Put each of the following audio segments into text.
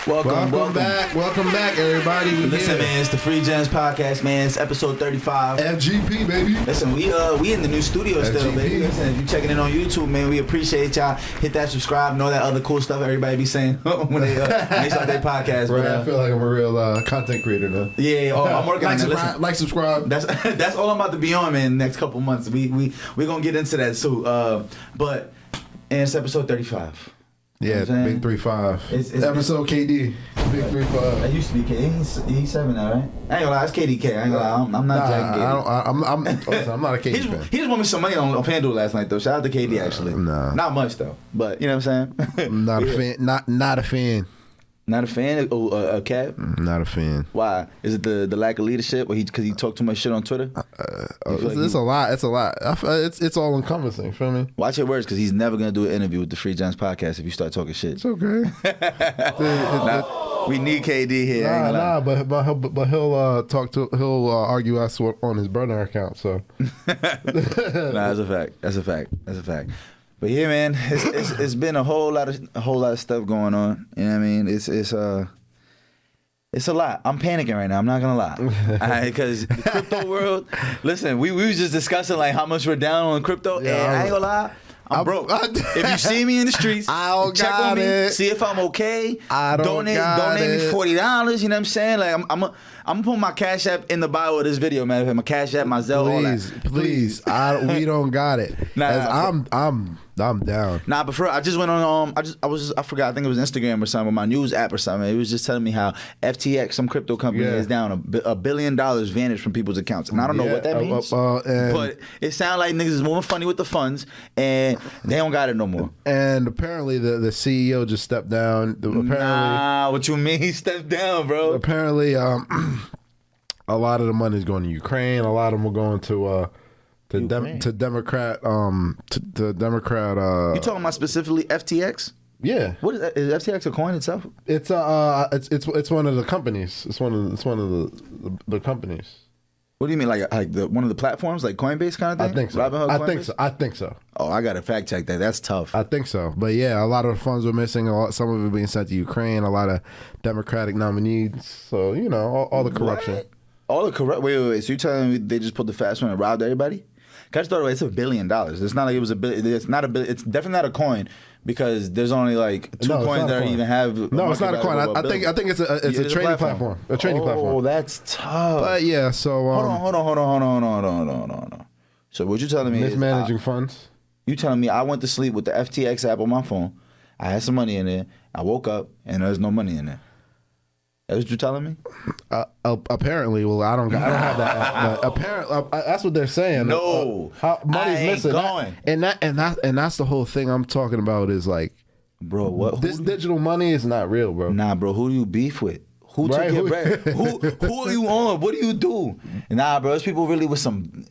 Welcome back, everybody. Listen, man, it's the Free Gems podcast, man. It's episode 35. FGP, baby. Listen, we in the new studio still, baby. Listen, if you checking in on YouTube, man, we appreciate y'all. Hit that subscribe and all that other cool stuff everybody be saying when they start their podcast. Right, I feel like I'm a real content creator now. Yeah, I'm working on it. Like, subscribe. That's all I'm about to be on, man. Next couple months, we gonna get into that soon. But and it's episode 35. Yeah, big 3-5. It's episode KD. Big 3-5. That used to be KD. He's 7 now, right? I ain't gonna lie, it's KDK. I ain't gonna lie, I'm not jacking KD. I'm not a KD fan. He just won me some money on FanDuel last night, though. Shout out to KD, actually. Nah. Not much, though. But, you know what I'm saying? Not a fan. Not a fan. Not a fan? Oh, Cap? Not a fan. Why? Is it the lack of leadership? Or because he talked too much shit on Twitter? It's a lot. It's a lot. It's all encompassing. Feel me? Watch your words, because he's never gonna do an interview with the Free Gems podcast if you start talking shit. It's okay. We need KD here. But he'll argue us on his burner account. So that's a fact. But yeah, man, it's been a whole lot of stuff going on. You know what I mean? It's a lot. I'm panicking right now. I'm not gonna lie, because the crypto world. Listen, we was just discussing like how much we're down on crypto, and I ain't gonna lie. I'm broke. If you see me in the streets, check on me, see if I'm okay. Donate me $40. You know what I'm saying? Like I'm gonna put my Cash App in the bio of this video, man. My Cash App, my Zelle, all that. Please. We don't got it. I'm down. Nah, but I just went on. I forgot. I think it was Instagram or something, or my news app or something. It was just telling me how FTX, some crypto company, is down $1 billion vanished from people's accounts, and I don't know what that means. But it sounds like niggas is moving funny with the funds, and they don't got it no more. And apparently the CEO just stepped down. Nah, what you mean he stepped down, bro? Apparently, a lot of the money is going to Ukraine. A lot of them are going to Democrat. You talking about specifically FTX? Yeah. What is that? Is FTX a coin itself? It's one of the companies. It's one of the companies. What do you mean, like one of the platforms, like Coinbase kind of thing? I think so. Robinhood, I think so. Oh, I gotta fact check that. That's tough. I think so. But yeah, a lot of the funds were missing. Some of it being sent to Ukraine. A lot of Democratic nominees. So all the corruption. What? All the corrupt. Wait. So you telling me they just put the fast one and robbed everybody? I just thought it's $1 billion. It's not like it was $1 billion. It's not $1 billion. It's definitely not a coin because there's only like two coins that even have. No, it's not a coin. I think it's a trading platform. A trading platform. Oh, that's tough. But yeah, so hold on. So what you telling me mismanaging funds? You telling me I went to sleep with the FTX app on my phone. I had some money in there. I woke up and there's no money in there. That's what you're telling me? Apparently, well, I don't have that. But apparently, that's what they're saying. No, money's missing. Going. And that's the whole thing I'm talking about. Is like, bro, what? This digital money is not real, bro. Nah, bro. Who do you beef with? Who took your bread? Who are you on? What do you do? Nah, bro. There's people really with some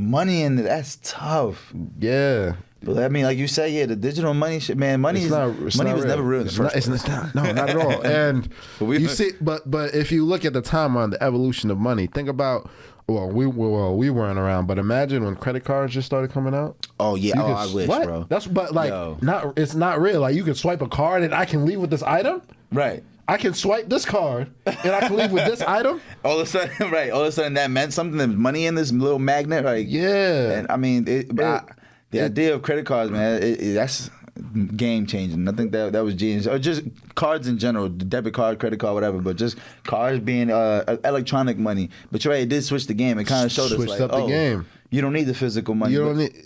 money in it. That's tough. Yeah. But I mean, like you said, yeah, the digital money shit, man. Money was never real in the first place. No, not at all. And you see, but if you look at the timeline, the evolution of money, think about. We weren't around, but imagine when credit cards just started coming out. Oh yeah, I wish, bro. It's not real. Like you can swipe a card and I can leave with this item. Right. I can swipe this card and I can leave with this item. All of a sudden, that meant something. There's money in this little magnet, like yeah. And I mean, the idea of credit cards, man, that's game changing. I think that was genius. Or just cards in general, debit card, credit card, whatever. But just cards being electronic money. But you're right, it did switch the game. It kind of showed us like, the game. You don't need the physical money. You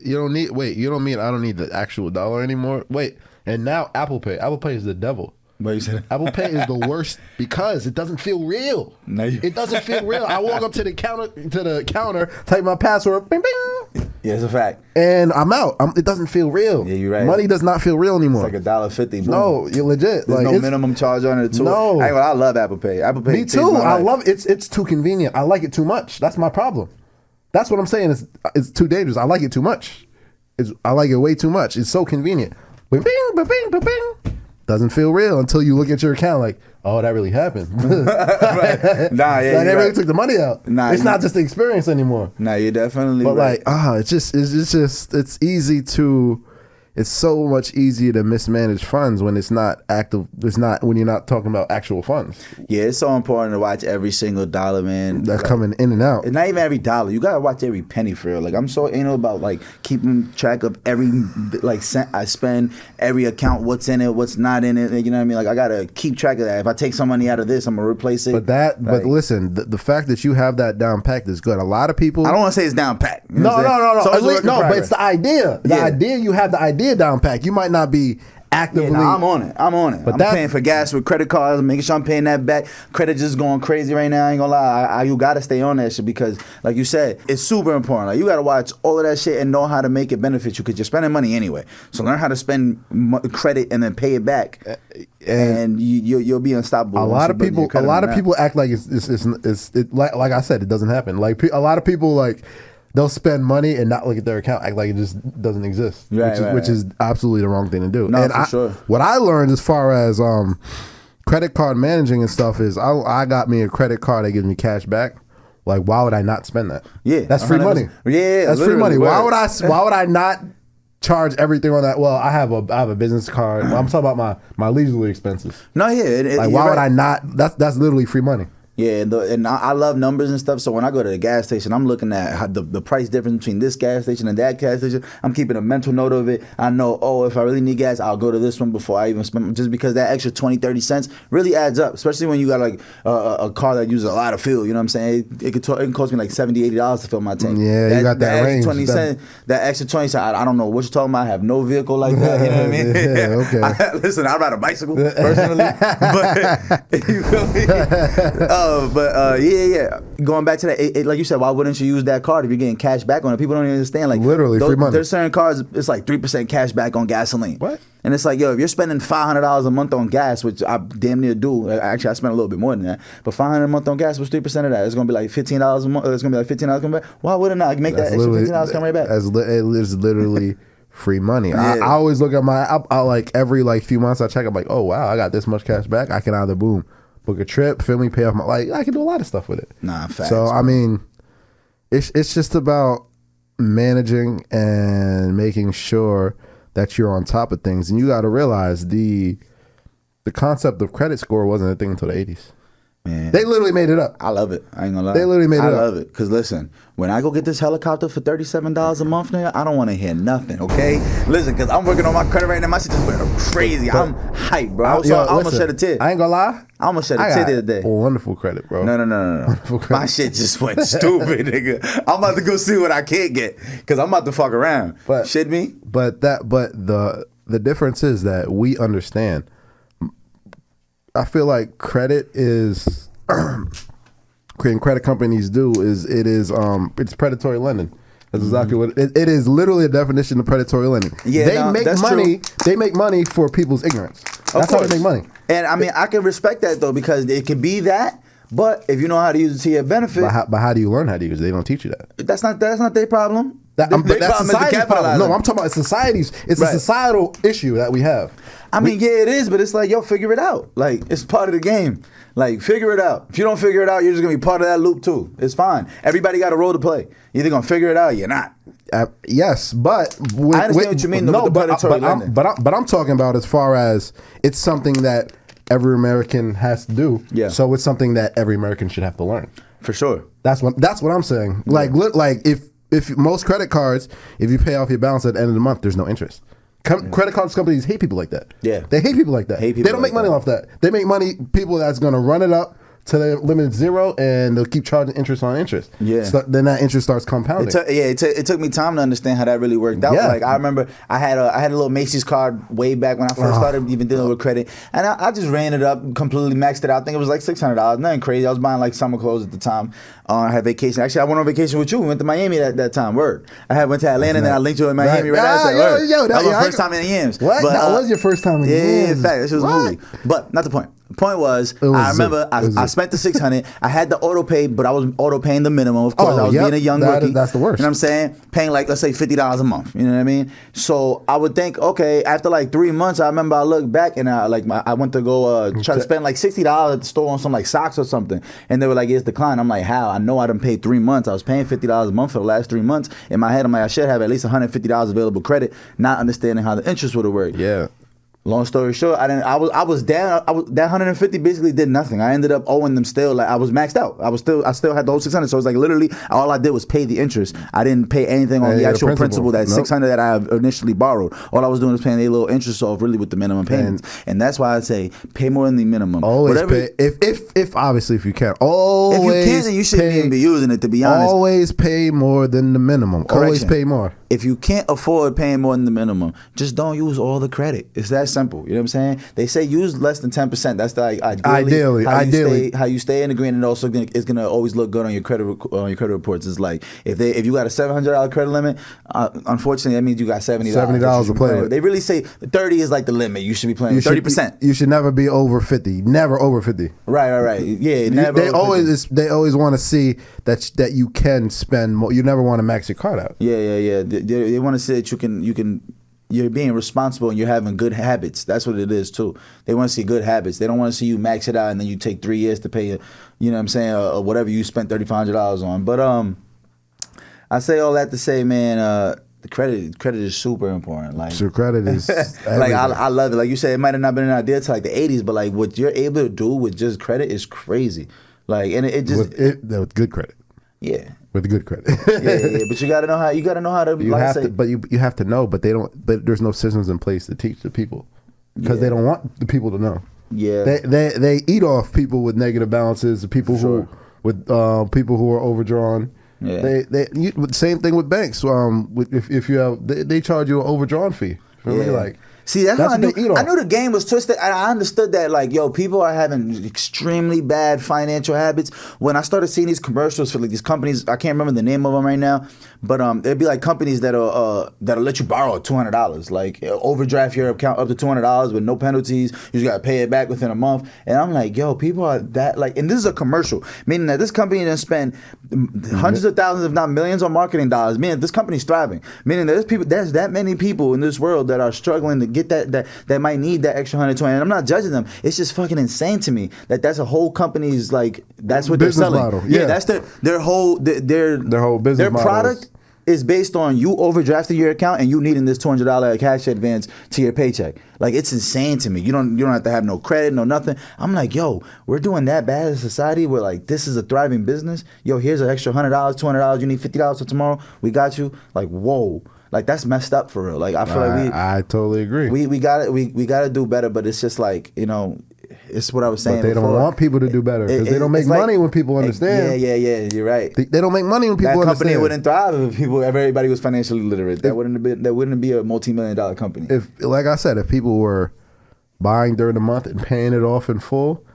don't need. Wait, you don't mean I don't need the actual dollar anymore? Wait, and now Apple Pay. Apple Pay is the devil. What you said? Apple Pay is the worst because it doesn't feel real. It doesn't feel real. I walk up to the counter, type my password, bing, bing. Yeah, it's a fact. And I'm out. It doesn't feel real. Yeah, you're right. Money does not feel real anymore. It's like $1.50. No, you're legit. There's no minimum charge on it too. No, I love Apple Pay. Apple Pay. Me too. I love it. It's too convenient. I like it too much. That's my problem. That's what I'm saying. It's too dangerous. I like it too much. I like it way too much. It's so convenient. Bing, bing, bing, bing. Doesn't feel real until you look at your account like, oh, that really happened. Right. Nah, yeah, they really took the money out. Nah, it's not just the experience anymore. Nah, you're definitely but right. Like, it's easy to it's so much easier to mismanage funds when it's not active. It's not when you're not talking about actual funds. Yeah, it's so important to watch every single dollar, man. That's coming in and out. And not even every dollar. You gotta watch every penny for real. Like, I'm so anal about like keeping track of every like cent I spend, every account, what's in it, what's not in it. You know what I mean? Like, I gotta keep track of that. If I take some money out of this, I'm gonna replace it. But listen, the fact that you have that down packed is good. A lot of people. I don't want to say it's down packed. You know no. So but it's the idea. The idea, you have the idea down packed. You might not be actively. Yeah, I'm on it. But I'm paying for gas with credit cards, making sure I'm paying that back. Credit just going crazy right now. I ain't gonna lie. You gotta stay on that shit because, like you said, it's super important. Like, you gotta watch all of that shit and know how to make it benefit you because you're spending money anyway. So learn how to spend credit and then pay it back, and you'll be unstoppable. A lot of people act like it's like I said, it doesn't happen. Like, a lot of people, like, they'll spend money and not look at their account, act like it just doesn't exist, which is absolutely the wrong thing to do. No, for sure. What I learned as far as credit card managing and stuff is I got me a credit card that gives me cash back. Like, why would I not spend that? Yeah, that's free money. Yeah, that's free money. Why would I not charge everything on that? Well, I have a business card. I'm talking about my leisurely expenses. No, yeah. Like, why would I not? That's literally free money. Yeah, and I love numbers and stuff. So when I go to the gas station, I'm looking at how the price difference between this gas station and that gas station. I'm keeping a mental note of it. I know, if I really need gas, I'll go to this one before I even spend. Just because that extra 20, 30 cents really adds up, especially when you got like a car that uses a lot of fuel. You know what I'm saying? It can cost me like $70, $80 to fill my tank. Yeah, you got that range. That extra 20 cents, I don't know what you're talking about. I have no vehicle like that. You know what I mean? Yeah, okay. Listen, I ride a bicycle personally, but you feel me? Yeah. Going back to that, like you said, why wouldn't you use that card if you're getting cash back on it? People don't even understand. Like, literally free money. There's certain cards, it's like 3% cash back on gasoline. What? And it's like, if you're spending $500 a month on gas, which I damn near do. Actually, I spend a little bit more than that. But $500 a month on gas was 3% of that. It's gonna be like $15 a month. It's gonna be like $15 coming back. Why wouldn't I make that extra $15 come right back? It is literally free money. Yeah. I always look at I like every like few months I check. I'm like, oh wow, I got this much cash back. I can either boom, book a trip, feel me, pay off I can do a lot of stuff with it. Nah, facts. So I mean, it's just about managing and making sure that you're on top of things. And you got to realize the concept of credit score wasn't a thing until the 80s. Man, they literally made it up. I love it. I ain't gonna lie. They literally made it up. I love it. Because listen, when I go get this helicopter for $37 a month, nigga, I don't want to hear nothing, okay? Listen, because I'm working on my credit right now. My shit just went crazy. I'm hyped, bro. I almost shed a tear. I ain't gonna lie. I almost shed a tear the other day. Wonderful credit, bro. No. My shit just went stupid, nigga. I'm about to go see what I can't get because I'm about to fuck around. But shit me. But the difference is that we understand. I feel like credit is creating credit companies do is it's predatory lending. That's exactly what it is. Literally a definition of predatory lending. Yeah, they make money. True. They make money for people's ignorance. That's how they make money. And I mean, I can respect that though because it could be that. But if you know how to use it to your benefit, but how do you learn how to use it? They don't teach you that. That's not their problem. But that's society's problem. No, I'm talking about society's. It's a societal issue that we have. I mean, yeah, it is, but it's like, figure it out. Like, it's part of the game. Like, figure it out. If you don't figure it out, you're just gonna be part of that loop too. It's fine. Everybody got a role to play. You're either gonna figure it out or you're not. Yes, but I understand what you mean. With the predatory lending. But I'm talking about as far as it's something that every American has to do. Yeah. So it's something that every American should have to learn. For sure. That's what I'm saying. Yeah. Like if most credit cards, if you pay off your balance at the end of the month, there's no interest. Credit cards companies hate people like that. Yeah. They hate people like that. They don't make money off that. They make money people that's going to run it up to the limit zero, and they'll keep charging interest on interest. Yeah. So then that interest starts compounding. It took me time to understand how that really worked out. Yeah. Like, I remember I had a little Macy's card way back when I first started even dealing with credit, and I just ran it up, completely maxed it out. I think it was like $600. Nothing crazy. I was buying like summer clothes at the time. I had vacation. Actually, I went on vacation with you. We went to Miami that time. Word. I went to Atlanta, and then I linked you in Miami right after. That was my first time in the Yams. What? That was your first time in the Yams. Yeah, in fact, this was a movie. But not the point. The point was I remember I spent the $600. I had the auto pay, but I was auto paying the minimum. Of course, I was being a young rookie. That's the worst. You know what I'm saying? Paying like, let's say $50 a month. You know what I mean? So I would think, okay, after like 3 months, I remember I looked back and I went to go try to spend like $60 at the store on some like socks or something, and they were like, it's declined. I'm like, how? I know I done paid 3 months. I was paying $50 a month for the last 3 months. In my head, I'm like, I should have at least $150 available credit, not understanding how the interest would have worked. Yeah. Long story short, I was down. That 150 basically did nothing. I ended up owing them still. Like I was maxed out. I still had the whole 600. So it was like literally all I did was pay the interest. I didn't pay anything on the actual principal that 600 that I initially borrowed. All I was doing was paying a little interest off, really, with the minimum payments. And that's why I say pay more than the minimum. Always pay. If obviously if you can, always. If you can, then you shouldn't even be using it. To be honest, always pay more than the minimum. Correction. Always pay more. If you can't afford paying more than the minimum, just don't use all the credit. It's that simple. You know what I'm saying? They say use less than 10%. That's the ideally how you stay in the green, and also it's gonna always look good on your credit reports. It's like if you got a $700 credit limit, unfortunately that means you got $70 to play with. They really say 30 is like the limit. You should be playing 30%. You should never be over 50. Never over 50. Right. Yeah, never. They always want to see that you can spend more. You never want to max your card out. Yeah. They want to see that you're being responsible and you're having good habits. That's what it is too. They want to see good habits. They don't want to see you max it out and then you take 3 years to pay, you know what I'm saying, or whatever you spent $3,500 on. But I say all that to say, man, the credit is super important. Like, so credit is like I love it. Like you said, it might have not been an idea to like the 80s, but like what you're able to do with just credit is crazy. Like, and it just with good credit. Yeah. With good credit. yeah. But you gotta know how to. You have to know, but they don't. But there's no systems in place to teach the people because they don't want the people to know. Yeah. They eat off people with negative balances. The people who are overdrawn. Yeah. Same thing with banks. If you have they charge you an overdrawn fee. You know what I mean? Like. See, that's how I knew the game was twisted. I understood that, like, yo, people are having extremely bad financial habits. When I started seeing these commercials for like these companies, I can't remember the name of them right now, but it'd be like companies that'll let you borrow $200, like overdraft your account up to $200 with no penalties. You just gotta pay it back within a month. And I'm like, yo, people are that like, and this is a commercial, meaning that this company didn't spend hundreds of thousands, if not millions, on marketing dollars. Meaning this company's thriving. Meaning there's that many people in this world that are struggling to get that might need that extra 120. And I'm not judging them. It's just fucking insane to me that that's a whole company's like that's what business they're selling. Model. Yeah, that's their whole business. Their product is based on you overdrafting your account and you needing this $200 cash advance to your paycheck. Like, it's insane to me. You don't have to have no credit, no nothing. I'm like, yo, we're doing that bad as a society where like this is a thriving business. Yo, here's an extra $100, $200. You need $50 for tomorrow. We got you. Like, whoa. Like, that's messed up for real. Like, I feel like I totally agree. We got to do better, but it's just like, you know, it's what I was saying. But they before. don't want people to do better because they don't make money when people understand. Yeah. You're right. They don't make money when people understand. That company wouldn't thrive if everybody was financially literate. That wouldn't be a multi-million-dollar company. Like I said, if people were buying during the month and paying it off in full,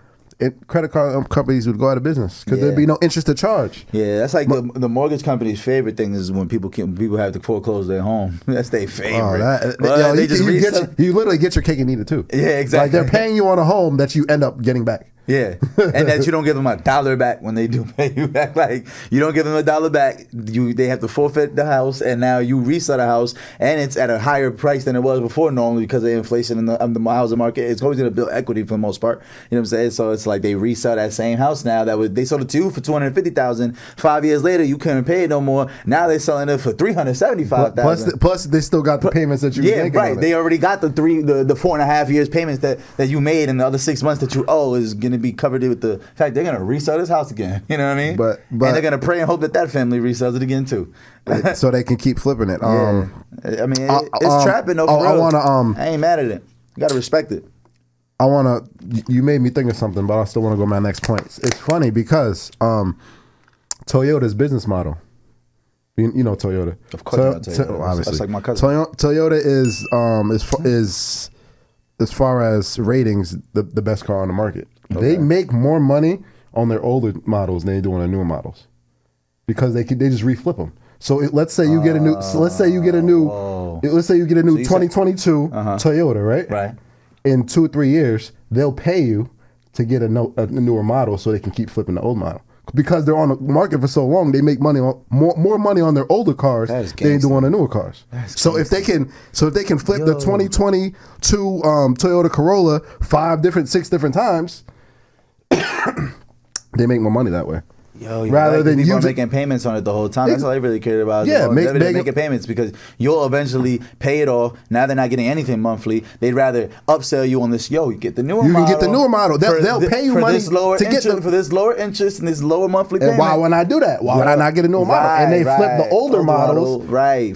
credit card companies would go out of business because there'd be no interest to charge. Yeah, that's like the mortgage company's favorite thing is when people have to foreclose their home. That's their favorite. You literally get your cake and eat it too. Yeah, exactly. Like they're paying you on a home that you end up getting back. Yeah, and that you don't give them $1 back when they do pay you back. Like, you don't give them $1 back. They have to forfeit the house, and now you resell the house, and it's at a higher price than it was before normally because of inflation in the housing market. It's always going to build equity for the most part. You know what I'm saying? So it's like they resell that same house now they sold it to you for $250,000. 5 years later, you couldn't pay it no more. Now they're selling it for $375,000. Plus, they still got the payments that you were making. Right. They already got the 4.5 years payments that you made, and the other 6 months that you owe is going to be covered with the fact they're going to resell this house again. You know what I mean? But and they're going to pray and hope that family resells it again too. So they can keep flipping it. I mean, it's trapping though. For real. I ain't mad at it. You got to respect it. You made me think of something, but I still want to go to my next point. It's funny because Toyota's business model. You know Toyota. Of course, Toyota. That's like my cousin. Toyota is as far as ratings, the best car on the market. Okay. They make more money on their older models than they do on their newer models because they just reflip them. So let's say you get a new 2022 Toyota, right? Right. In 2 or 3 years, they'll pay you to get a newer model so they can keep flipping the old model. Because they're on the market for so long, they make money on more money on their older cars than they do on the newer cars. So if they can flip the 2022 Toyota Corolla 6 different times, they make more money that way. Rather than you making payments on it the whole time. That's all they really cared about. Yeah, making payments because you'll eventually pay it off. Now they're not getting anything monthly. They'd rather upsell you on this. You get the newer model. You can get the newer model. They'll pay you money for this lower interest and this lower monthly payment. Why would I do that? Why would I not get a newer model? And they flip the older models,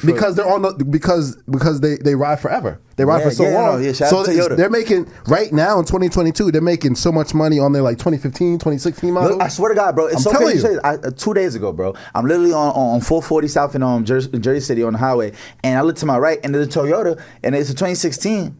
because they're on because they ride forever. They ride for so long. So they're making right now in 2022. They're making so much money on their like 2015, 2016 models. Look, I swear to God, bro, it's so crazy. 2 days ago, bro, I'm literally on 440 South in Jersey City on the highway, and I look to my right, and there's a Toyota, and it's a 2016,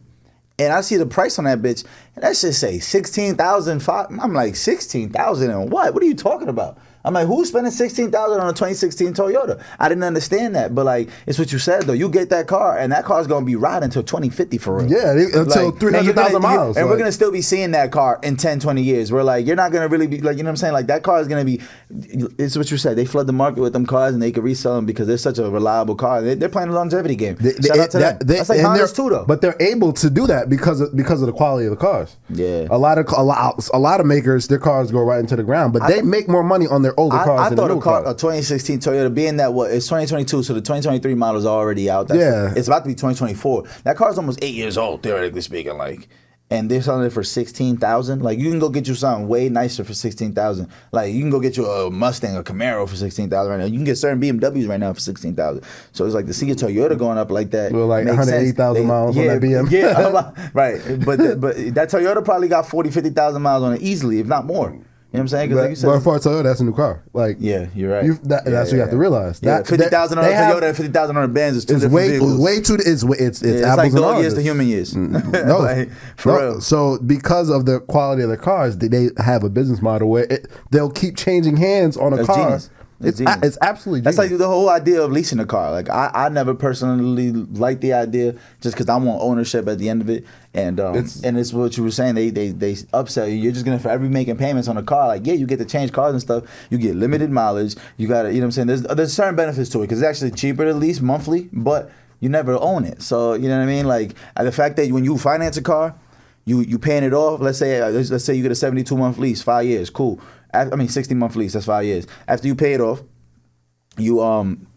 and I see the price on that bitch, and that shit say 16,000. I'm like, 16,000 and what? What are you talking about? I'm like, who's spending 16,000 on a 2016 Toyota? I didn't understand that, but like, it's what you said though. You get that car, and that car's gonna be riding until 2050 for real. Yeah, until 300,000 miles. And we're gonna still be seeing that car in 10, 20 years. We're like, you're not gonna really be like, you know what I'm saying? Like that car is gonna be. It's what you said. They flood the market with them cars, and they can resell them because they're such a reliable car. They're playing a longevity game. Shout out to them. That's like Honda's too, though. But they're able to do that because of the quality of the cars. Yeah, a lot of makers, their cars go right into the ground, but they make more money on their older cars. A 2016 Toyota, being that it's 2022, so the 2023 model is already out. It's about to be 2024. That car's almost 8 years old, theoretically speaking. Like, and they're selling it for 16,000. Like, you can go get you something way nicer for 16,000. Like, you can go get you a Mustang, a Camaro for 16,000 right now. You can get certain BMWs right now for 16,000. So it's like to see a Toyota going up like that. Well, like 180,000 miles on that BM. Yeah, right. But that Toyota probably got 40, 50,000 miles on it easily, if not more. You know what I'm saying? Like you said, but for a Toyota, that's a new car. Like, yeah, you're right. That's what you have to realize. Yeah, 50,000 on a Toyota and 50,000 on a Benz is two different vehicles. Way too. It's apples like and dog years to human years. No, like, for real. So because of the quality of the cars, they have a business model where they'll keep changing hands on a car. Genius. It's absolutely genius. That's like the whole idea of leasing a car. Like I never personally liked the idea just because I want ownership at the end of it. And it's what you were saying. They upsell you. You're just gonna forever be making payments on a car. Like, yeah, you get to change cars and stuff. You get limited mileage. You got to, you know what I'm saying. There's certain benefits to it because it's actually cheaper to lease monthly, but you never own it. So you know what I mean. Like the fact that when you finance a car, you paying it off. Let's say you get a 72-month lease, 5 years, cool. 60-month lease, that's 5 years. After you pay it off, you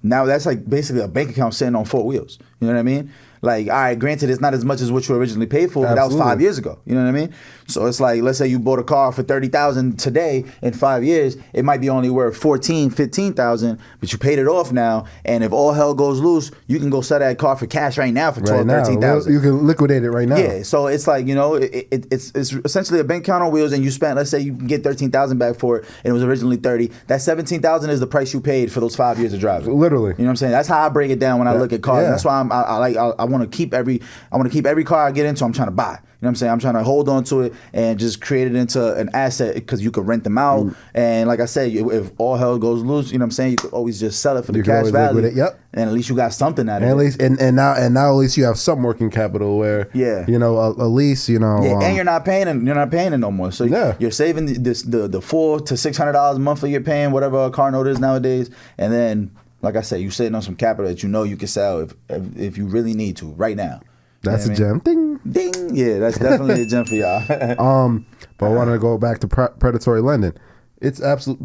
now that's like basically a bank account sitting on 4 wheels. You know what I mean? Like, all right, granted, it's not as much as what you originally paid for, but that was 5 years ago. You know what I mean? So it's like, let's say you bought a car for $30,000 today. In 5 years, it might be only worth $15,000, but you paid it off now. And if all hell goes loose, you can go sell that car for cash right now for $12,000, $13,000. You can liquidate it right now. Yeah. So it's like, you know, it's essentially a bank account on wheels, and you spent, let's say you can get $13,000 back for it, and it was originally $30,000. That $17,000 is the price you paid for those 5 years of driving. Literally. You know what I'm saying? That's how I break it down when I look at cars. Yeah. That's why I want to keep every car I get into, I'm trying to buy. You know what I'm saying? I'm trying to hold on to it and just create it into an asset because you can rent them out. And like I said, if all hell goes loose, you know what I'm saying? You could always just sell it for the cash value. Yep. And at least you got something out of it. And now at least you have some working capital where you know a lease, you know. Yeah, and you're not paying it no more. So you're saving the $400 to $600 a month you're paying, whatever a car note is nowadays, and then like I said, you're sitting on some capital that you know you can sell if you really need to right now. That's a gem. Ding. Ding. Yeah, that's definitely a gem for y'all. But I want to go back to predatory lending. It's absolute.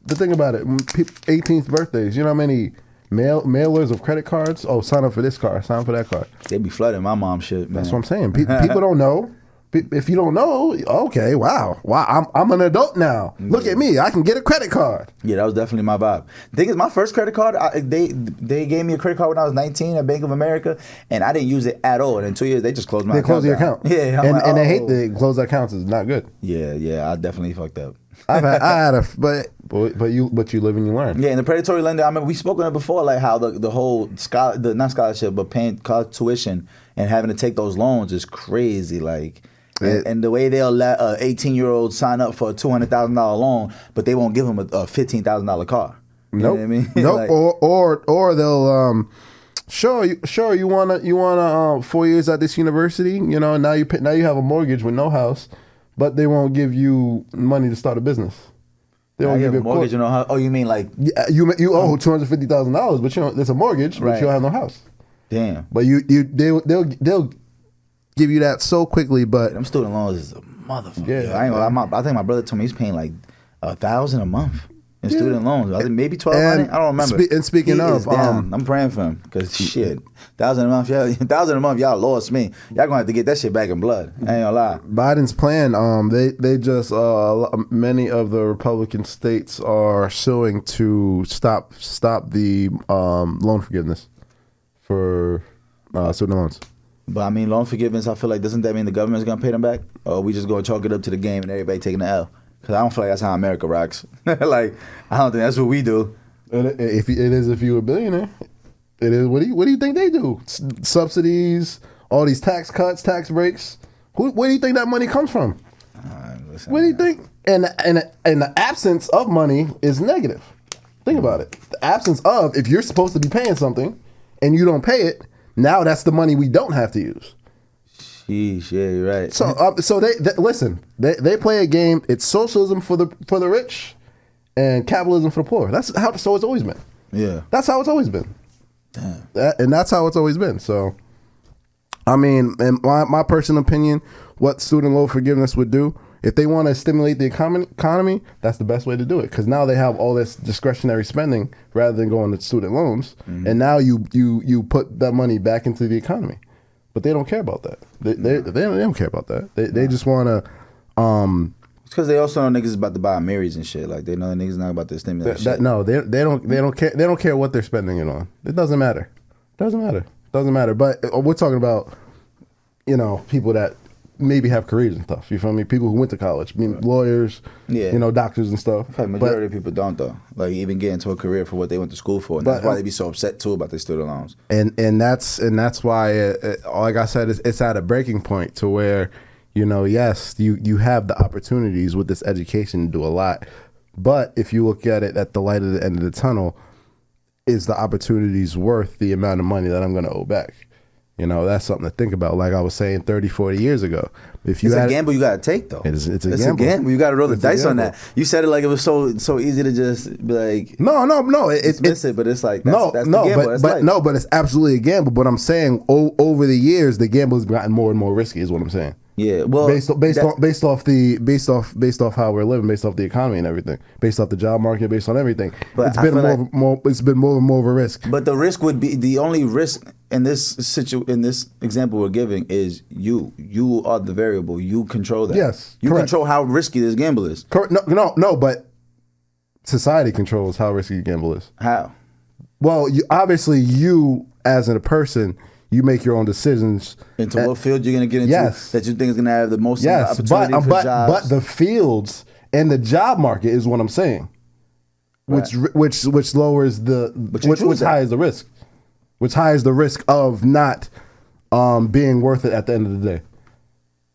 The thing about it, 18th birthdays, you know how many mailers of credit cards? Oh, sign up for this card, sign up for that card. They be flooding my mom shit, man. That's what I'm saying. People don't know. If you don't know, okay, wow, I'm an adult now. Look at me, I can get a credit card. Yeah, that was definitely my vibe. The thing is, my first credit card, they gave me a credit card when I was 19 at Bank of America, and I didn't use it at all. And in 2 years, they just closed my account. They closed your account. Yeah, and they hate the closed accounts. Is not good. Yeah, I definitely fucked up. But you live and you learn. Yeah, and the predatory lender. I mean, we spoke on it before, like how the whole not scholarship, but paying college tuition and having to take those loans is crazy. Like. And the way they'll let an 18-year-old sign up for a $200,000 loan, but they won't give him a $15,000 car. You know what I mean? Nope. Like, or they'll sure you wanna 4 years at this university. You know, now you have a mortgage with no house, but they won't give you money to start a business. They won't give you a mortgage. You know how? Oh, you mean like you owe $250,000, but it's a mortgage, but you don't have no house. Damn. But they'll give you that so quickly. But them student loans is a motherfucker. Yeah, I think my brother told me he's paying like $1,000 a month in student loans. I think maybe $1,200. I don't remember. And speaking of, I'm praying for him because shit, $1,000 a month. Yeah, $1,000 a month. Y'all lost me. Y'all gonna have to get that shit back in blood. I ain't gonna lie. Biden's plan. They just many of the Republican states are suing to stop the loan forgiveness for student loans. But I mean, loan forgiveness, I feel like, doesn't that mean the government's gonna pay them back? Or we just gonna chalk it up to the game and everybody taking the L? Because I don't feel like that's how America rocks. Like, I don't think that's what we do. If you're a billionaire, it is. What do you think they do? Subsidies, all these tax cuts, tax breaks. Where do you think that money comes from? Listen, what do you think? And the absence of money is negative. Think about it. The absence of, if you're supposed to be paying something and you don't pay it, now that's the money we don't have to use. Sheesh, yeah, you're right. So they listen. They play a game. It's socialism for the rich, and capitalism for the poor. That's how. So it's always been. Yeah. That's how it's always been. Damn. And that's how it's always been. So, I mean, in my personal opinion, what student loan forgiveness would do, if they want to stimulate the economy, that's the best way to do it. Because now they have all this discretionary spending rather than going to student loans, and now you put that money back into the economy. But they don't care about that. They don't care about that. They just want to. It's because they also know niggas is about to buy Marys and shit. Like, they know the niggas not about to stimulate shit. No, they don't care. They don't care what they're spending it on. It doesn't matter. Doesn't matter. But we're talking about, people that maybe have careers and stuff. You feel me? People who went to college, lawyers, doctors and stuff. The majority of people don't though. Like, even get into a career for what they went to school for, and that's why they be so upset too about their student loans. And that's why, like I said, it's at a breaking point to where, yes, you have the opportunities with this education to do a lot, but if you look at it at the light at the end of the tunnel, is the opportunities worth the amount of money that I'm going to owe back? That's something to think about. Like I was saying 30, 40 years ago. It's a gamble you got to take, though. It's a gamble. You got to roll the dice on that. You said it like it was so easy to just be like... No. It's it, but it's like... That's the gamble. But it's absolutely a gamble. But I'm saying over the years, the gamble has gotten more and more risky is what I'm saying. Yeah, well... Based off how we're living, based off the economy and everything, based off the job market, based on everything. But it's been more and more of a risk. But the risk would be... The only risk in this example we're giving is you are the variable. You control that. Yes, you control how risky this gamble is. Correct. No, but society controls how risky the gamble is. How? Well, obviously you as a person, you make your own decisions. Into what field you're going to get into that you think is going to have the most opportunity for jobs. But the fields and the job market is what I'm saying, which lowers which highes the risk. Which highes the risk of not being worth it at the end of the day.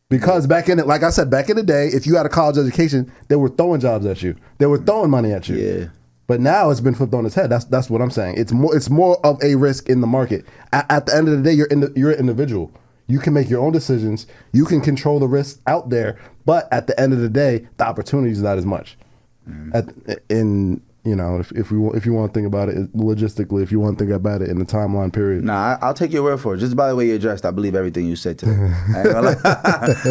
Because back in the day, if you had a college education, they were throwing jobs at you. They were throwing money at you. Yeah. But now it's been flipped on its head. That's what I'm saying. It's more of a risk in the market. At the end of the day, you're an individual. You can make your own decisions. You can control the risk out there. But at the end of the day, the opportunity is not as much. If you want to think about it logistically, if you want to think about it in the timeline period. Nah, I'll take your word for it. Just by the way you're dressed, I believe everything you said today. I ain't gonna lie.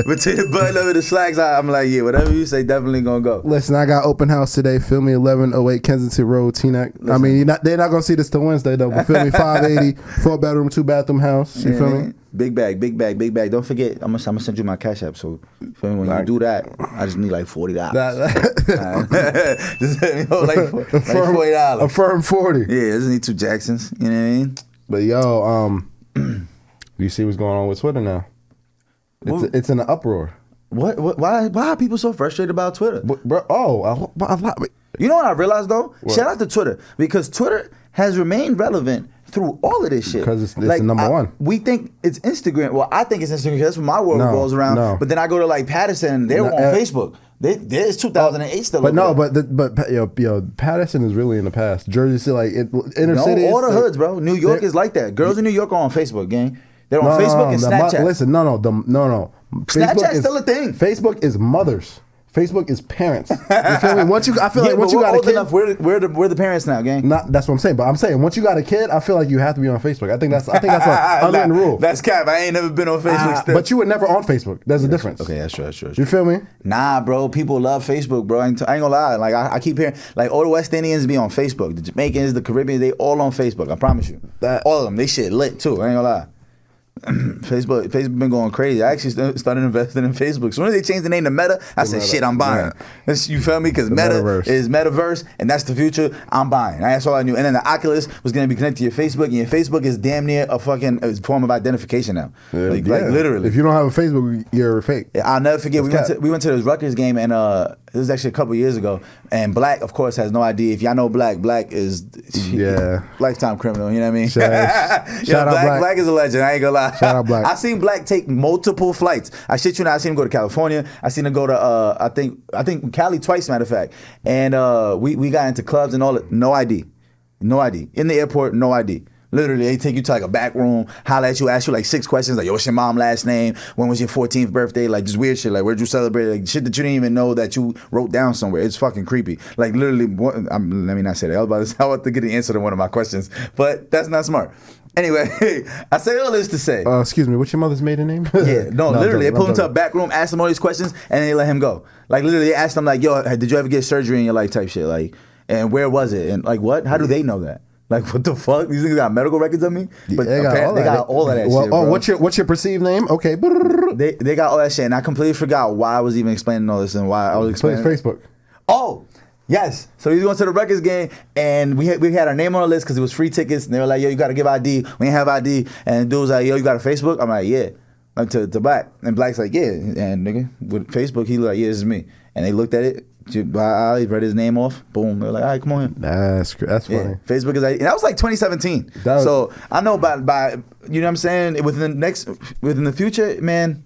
But to your button over the slacks, I'm like, yeah, whatever you say, definitely gonna go. Listen, I got open house today. Feel me, 1108 Kensington Road, Teaneck. I mean, they're not gonna see this till Wednesday though. But feel me, 580, 4-bedroom, 2-bathroom house. You feel me? Big bag. Don't forget, I'm gonna send you my Cash App. So when you do that, I just need like $40. Just let me know like $40. A firm 40. Yeah, I just need 2 Jacksons. You know what I mean? But yo, you see what's going on with Twitter now? It's in an uproar. What? Why are people so frustrated about Twitter? Bro, a lot. You know what I realized though? What? Shout out to Twitter, because Twitter has remained relevant through all of this shit. Because it's like, the number one. We think it's Instagram. Well, I think it's Instagram because that's what my world revolves around. No. But then I go to like Patterson, they're on Facebook. There's 2008 still. But but Patterson is really in the past. Jersey City, like inner city. All the hoods, bro. New York is like that. Girls in New York are on Facebook, gang. They're on Facebook and Snapchat. Listen, no. Snapchat's still a thing. Facebook is mothers. Facebook is parents. You feel me? I feel like once you got a kid, we're the parents now, gang. That's what I'm saying. But I'm saying once you got a kid, I feel like you have to be on Facebook. I think that's an unwritten rule. That's cap. I ain't never been on Facebook. Still. But you were never on Facebook. There's a difference. Okay, that's true. You feel me? Nah, bro. People love Facebook, bro. I ain't gonna lie. Like I keep hearing, like all the West Indians be on Facebook. The Jamaicans, the Caribbeans, they all on Facebook. I promise you. All of them. They shit lit too. I ain't gonna lie. Facebook been going crazy. I actually started investing in Facebook. As soon as they changed the name to Meta, I said, shit, I'm buying. Yeah. You feel me? Because Meta is metaverse, and that's the future. I'm buying. That's all I knew. And then the Oculus was going to be connected to your Facebook, and your Facebook is damn near a fucking form of identification now. Like literally. If you don't have a Facebook, you're fake. I'll never forget. We went to this Rutgers game, and it was actually a couple years ago. And Black, of course, has no idea. If y'all know Black is lifetime criminal. You know what I mean? Shout out Black. Black is a legend. I ain't gonna lie. Shout out Black. I seen Black take multiple flights. I shit you not. I seen him go to California. I seen him go to I think Cali twice, matter of fact. And we got into clubs and all that. No ID. In the airport, no ID. Literally, they take you to like a back room, holler at you, ask you like 6 questions, like, yo, what's your mom's last name? When was your 14th birthday? Like, just weird shit. Like, where'd you celebrate? Like, shit that you didn't even know that you wrote down somewhere. It's fucking creepy. Like, literally, let me not say that. I was about to get the answer to one of my questions, but that's not smart. Anyway, I say all this to say. Excuse me, what's your mother's maiden name? Literally, they pull him to a back room, ask him all these questions, and they let him go. Like, literally, they asked him, like, yo, did you ever get surgery in your life type shit? Like, and where was it? And like, what? How do they know that? Like, what the fuck? These niggas got medical records of me? But they got all of that shit, bro. What's your perceived name? Okay. They got all that shit, and I completely forgot why I was even explaining all this and why I was explaining. Facebook. Oh, yes. So we went to the Rutgers game, and we had our name on the list because it was free tickets, and they were like, yo, you got to give ID. We ain't have ID. And the dude was like, yo, you got a Facebook? I'm like, yeah. Like, to Black. And Black's like, yeah. And nigga, with Facebook, he like, yeah, this is me. And they looked at it. I read his name off. Boom. They're like, all right, come on in. That's funny. Yeah. Facebook is, and that was like 2017. So I know by you know what I'm saying, within the future, man.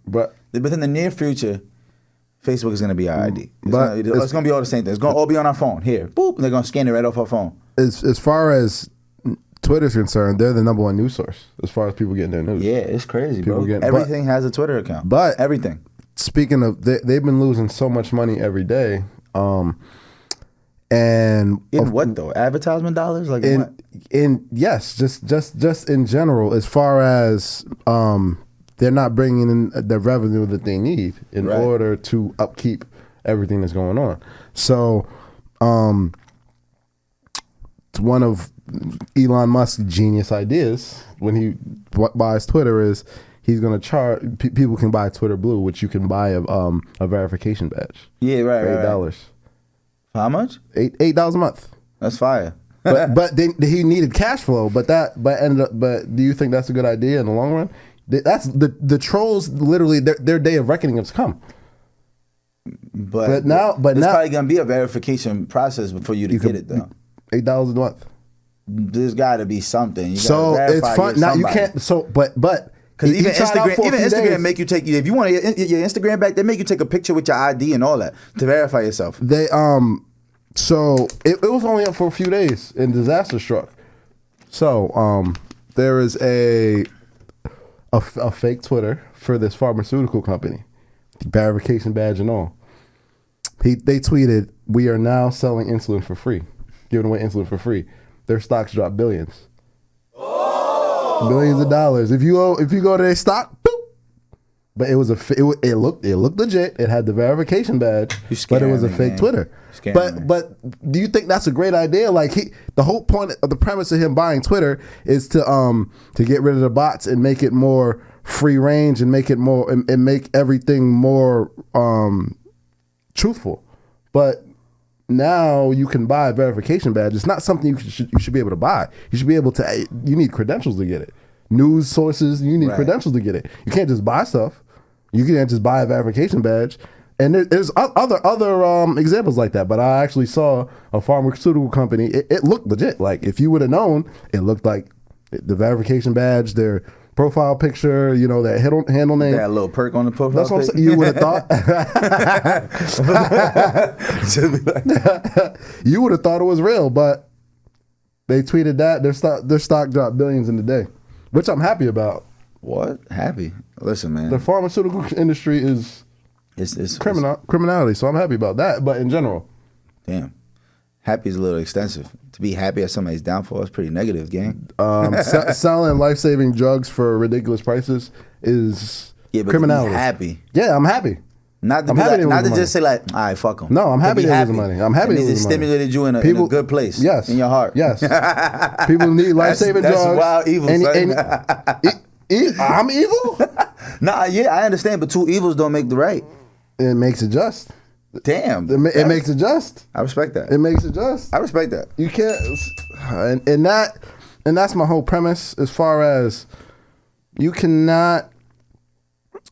But within the near future, Facebook is gonna be our ID. It's gonna be all the same thing. It's gonna all be on our phone. Here, boop. They're gonna scan it right off our phone. As far as Twitter's concerned, they're the number one news source as far as people getting their news. Yeah, it's crazy, bro. Everything has a Twitter account. But everything. Speaking of, they've been losing so much money every day. And in what though? Advertisement dollars? Like what? Yes, just in general, as far as they're not bringing in the revenue that they need in order to upkeep everything that's going on. So, it's one of Elon Musk's genius ideas when he buys Twitter is he's going to charge people can buy Twitter Blue, which you can buy a verification badge. Yeah, right. For $8. How much? $8 a month. That's fire. but he needed cash flow. But do you think that's a good idea in the long run? That's the trolls. Literally, their day of reckoning has come. But now, probably gonna be a verification process before you get it though. $8 a month. There's got to be something. You so it's fun. Now you can't. So but. Because even Instagram make you take, if you want your Instagram back, they make you take a picture with your ID and all that to verify yourself. So it was only up for a few days and disaster struck. So there is a fake Twitter for this pharmaceutical company, verification badge and all. They tweeted, "We are now selling insulin for free, giving away insulin for free." Their stocks dropped billions. Millions of dollars. If you go to their stock, boop. But it looked legit. It had the verification badge, but it was a fake Twitter. But do you think that's a great idea? Like the whole point of the premise of him buying Twitter is to get rid of the bots and make it more free range and make it more and make everything more truthful. But now you can buy a verification badge. It's not something you should be able to buy. You should be able to. You need credentials to get it. News sources. You need credentials to get it. You can't just buy stuff. You can't just buy a verification badge. And there's other examples like that. But I actually saw a pharmaceutical company. It looked legit. Like if you would have known, it looked like the verification badge, their profile picture, that handle name. That little perk on the profile. That's what I'm saying. You would have thought. You would have thought it was real, but they tweeted that their stock dropped billions in a day, which I'm happy about. What? Happy? Listen, man. The pharmaceutical industry is criminality, so I'm happy about that. But in general, damn, happy is a little extensive. To be happy at somebody's downfall is pretty negative, gang. Selling life-saving drugs for ridiculous prices is criminality. Happy? Yeah, I'm happy. Not to just say like, all right, fuck them. No, I'm happy they're losing money. I'm happy they're losing money. It stimulated you in a good place. Yes. In your heart. Yes. People need life-saving drugs. That's wild evil, I'm evil? Nah, yeah, I understand, but two evils don't make the right. It makes it just. Damn. It makes it just. I respect that. It makes it just. I respect that. You can't, and that's my whole premise as far as you cannot,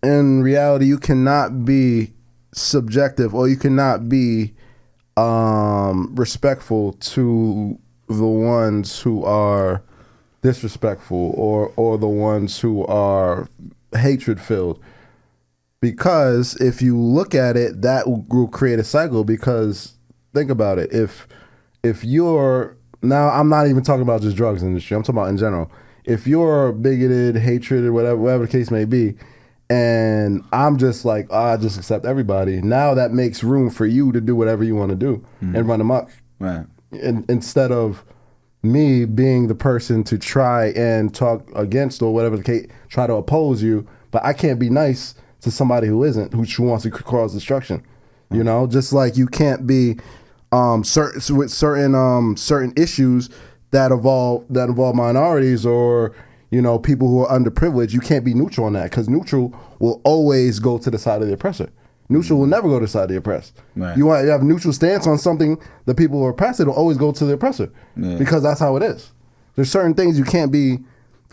in reality, you cannot be subjective or you cannot be respectful to the ones who are disrespectful or the ones who are hatred filled. Because if you look at it, that will create a cycle. Because think about it. If you're, now I'm not even talking about just drugs industry, I'm talking about in general. If you're bigoted, hatred, or whatever the case may be, and I'm just like, I just accept everybody, now that makes room for you to do whatever you want to do and run amok. Right. Instead of me being the person to try and talk against or whatever the case, try to oppose you, but I can't be nice to somebody who isn't, who wants to cause destruction. You know, just like you can't be certain issues that involve minorities or, you know, people who are underprivileged. You can't be neutral on that, because neutral will always go to the side of the oppressor. Neutral will never go to the side of the oppressed. Right. You have a neutral stance on something, the people who are oppressed, it'll always go to the oppressor, because that's how it is. There's certain things you can't be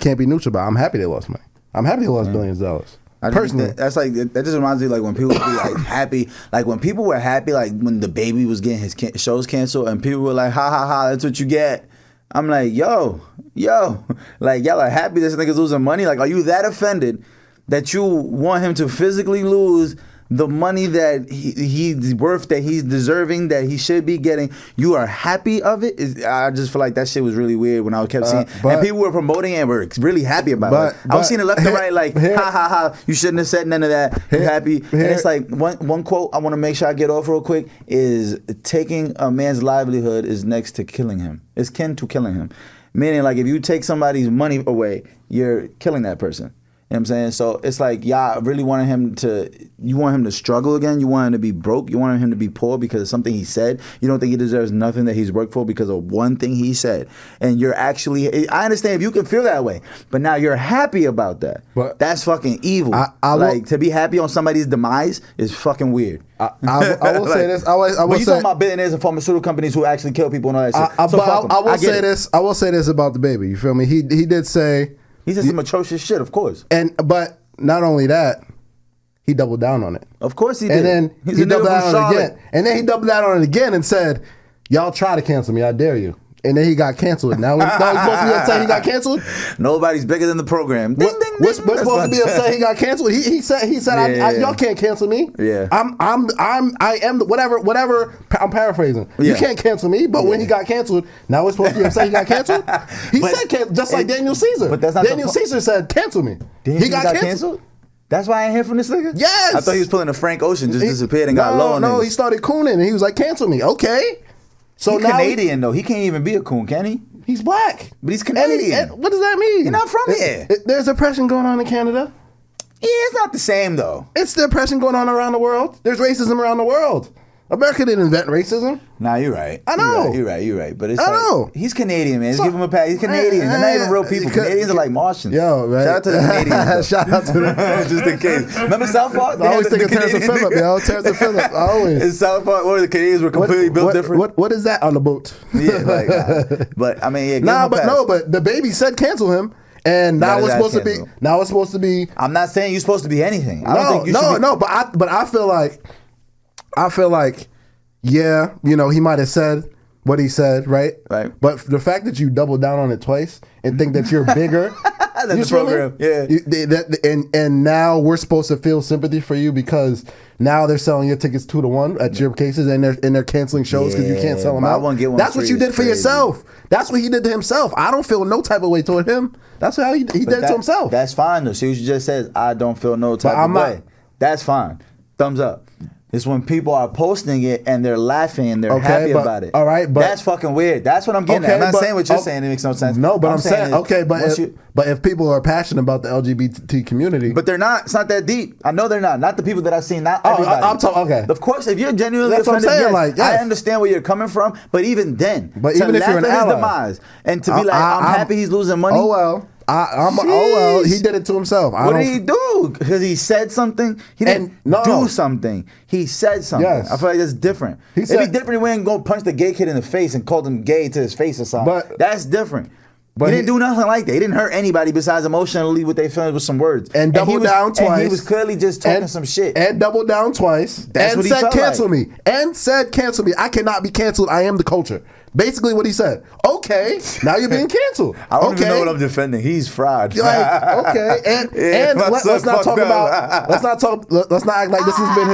neutral about. I'm happy they lost money. I'm happy they lost billions of dollars. Personally, that's like, that just reminds me like when people be like happy, like when people were happy, like when the baby was getting his shows canceled and people were like, ha ha ha, that's what you get. I'm like, yo, like y'all are happy this nigga's losing money. Like, are you that offended that you want him to physically lose the money that he's worth, that he's deserving, that he should be getting? You are happy of it? I just feel like that shit was really weird when I kept seeing, and people were promoting it and were really happy about it. I was seeing it left and right, like, ha ha ha, you shouldn't have said none of that. You happy? And it's like one quote I want to make sure I get off real quick is, taking a man's livelihood is next to killing him. It's kin to killing him. Meaning, like, if you take somebody's money away, you're killing that person. You know what I'm saying? So it's like, y'all really wanted him to, you want him to struggle again? You want him to be broke? You want him to be poor because of something he said? You don't think he deserves nothing that he's worked for because of one thing he said? And you're actually, I understand if you can feel that way, but now you're happy about that. But that's fucking evil. To be happy on somebody's demise is fucking weird. I will say this. I will but you talking about billionaires and pharmaceutical companies who actually kill people and all that shit. I will say this about the baby. You feel me? He did say, he said some atrocious shit, of course. But not only that, he doubled down on it. Of course he did. And then he doubled down on it again. And then he doubled down on it again and said, y'all try to cancel me, I dare you. And then he got canceled. Now he's supposed to be upset he got canceled? Nobody's bigger than the program. Ding, ding, ding. We're supposed to be upset he got canceled. He said y'all can't cancel me. Yeah. I am whatever I'm paraphrasing. You can't cancel me, but when he got canceled, now we're supposed to be upset he got canceled? Said just like Daniel Caesar. But that's not Daniel Caesar said cancel me. He got canceled? That's why I ain't hear from this nigga? Yes. I thought he was pulling a Frank Ocean, just disappeared and got low on No, he started cooning and he was like, cancel me. Okay. So he's Canadian though. He can't even be a coon, can he? He's black. But he's Canadian. And what does that mean? You're not from here. There's oppression going on in Canada. Yeah, it's not the same though. It's the oppression going on around the world. There's racism around the world. America didn't invent racism. Nah, you're right. I know. You're right. But it's he's Canadian, man. Just give him a pass. He's Canadian. They're not even real people. Canadians are like Martians. Yo, right. Shout out to the Canadians. Shout out to them. Just in case. Remember South Park? I always think of Terrence and Phillip, yo. Terrence and Phillip. Always. In South Park, where the Canadians were completely built different. What is that on the boat? Yeah, but I mean, yeah. But the baby said cancel him. And now it's supposed to be. I'm not saying you're supposed to be anything. I don't think you should be. But I feel like, yeah, you know, he might have said what he said, right? Right. But the fact that you double down on it twice and think that you're bigger That's the program. Yeah. And now we're supposed to feel sympathy for you because now they're selling your tickets 2-1 at your cases, and they're canceling shows because you can't sell them out. I won't get one. That's what you did for yourself. That's what he did to himself. I don't feel no type of way toward him. That's how he did it to himself. That's fine though. See what you just said. I don't feel no type of way. That's fine. Thumbs up. It's when people are posting it and they're laughing and they're happy about it. All right, but that's fucking weird. That's what I'm getting at. I'm not saying what you're saying. It makes no sense. No, but I'm saying okay, but if people are passionate about the LGBT community, but they're not. It's not that deep. I know they're not. Not the people that I've seen. Not everybody. I'm talking. Okay. Of course, if you're genuinely offended, yes, I understand where you're coming from. But even then, even if you're an ally, his demise and to be like, I'm happy he's losing money. Oh well. He did it to himself. What did he do? Because he said something. He didn't do something. He said something. Yes. I feel like that's different. It'd be different if he went and go punch the gay kid in the face and called him gay to his face or something. But that's different. But he didn't do nothing like that. He didn't hurt anybody besides emotionally with their feelings with some words. And doubled down twice. And he was clearly just talking some shit. And doubled down twice. That's what he said, cancel me. And said, cancel me. I cannot be canceled. I am the culture. Basically what he said. Okay, now you're being canceled. I don't even know what I'm defending. He's fried. Like, okay, and let's not talk about. Let's not act like this has been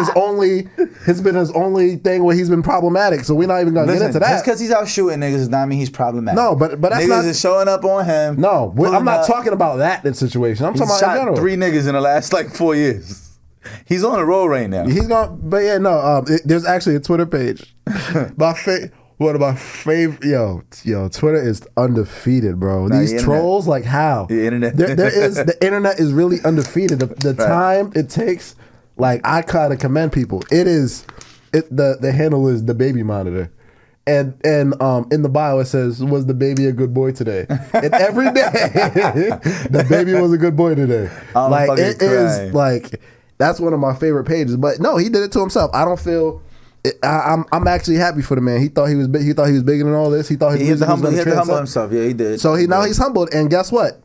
his only thing where he's been problematic. So we're not even gonna get into that. Just because he's out shooting niggas does not mean he's problematic. No, but that's niggas not is showing up on him. No, I'm not talking about that situation. I'm talking about in general. 3 niggas in the last 4 years. He's on a roll right now. He's gone, but yeah, no. There's actually a Twitter page. One of my favorite, yo, Twitter is undefeated, bro. These trolls, like how? The internet. The internet is really undefeated. The time it takes, like I kind of commend people. The handle is the baby monitor. And in the bio it says, was the baby a good boy today? And every day, the baby was a good boy today. That's one of my favorite pages. But no, he did it to himself. I don't feel... I'm actually happy for the man. He thought he was big. He thought he was bigger than all this. He thought he had to humble himself. Yeah, he did. So now he's humbled, and guess what?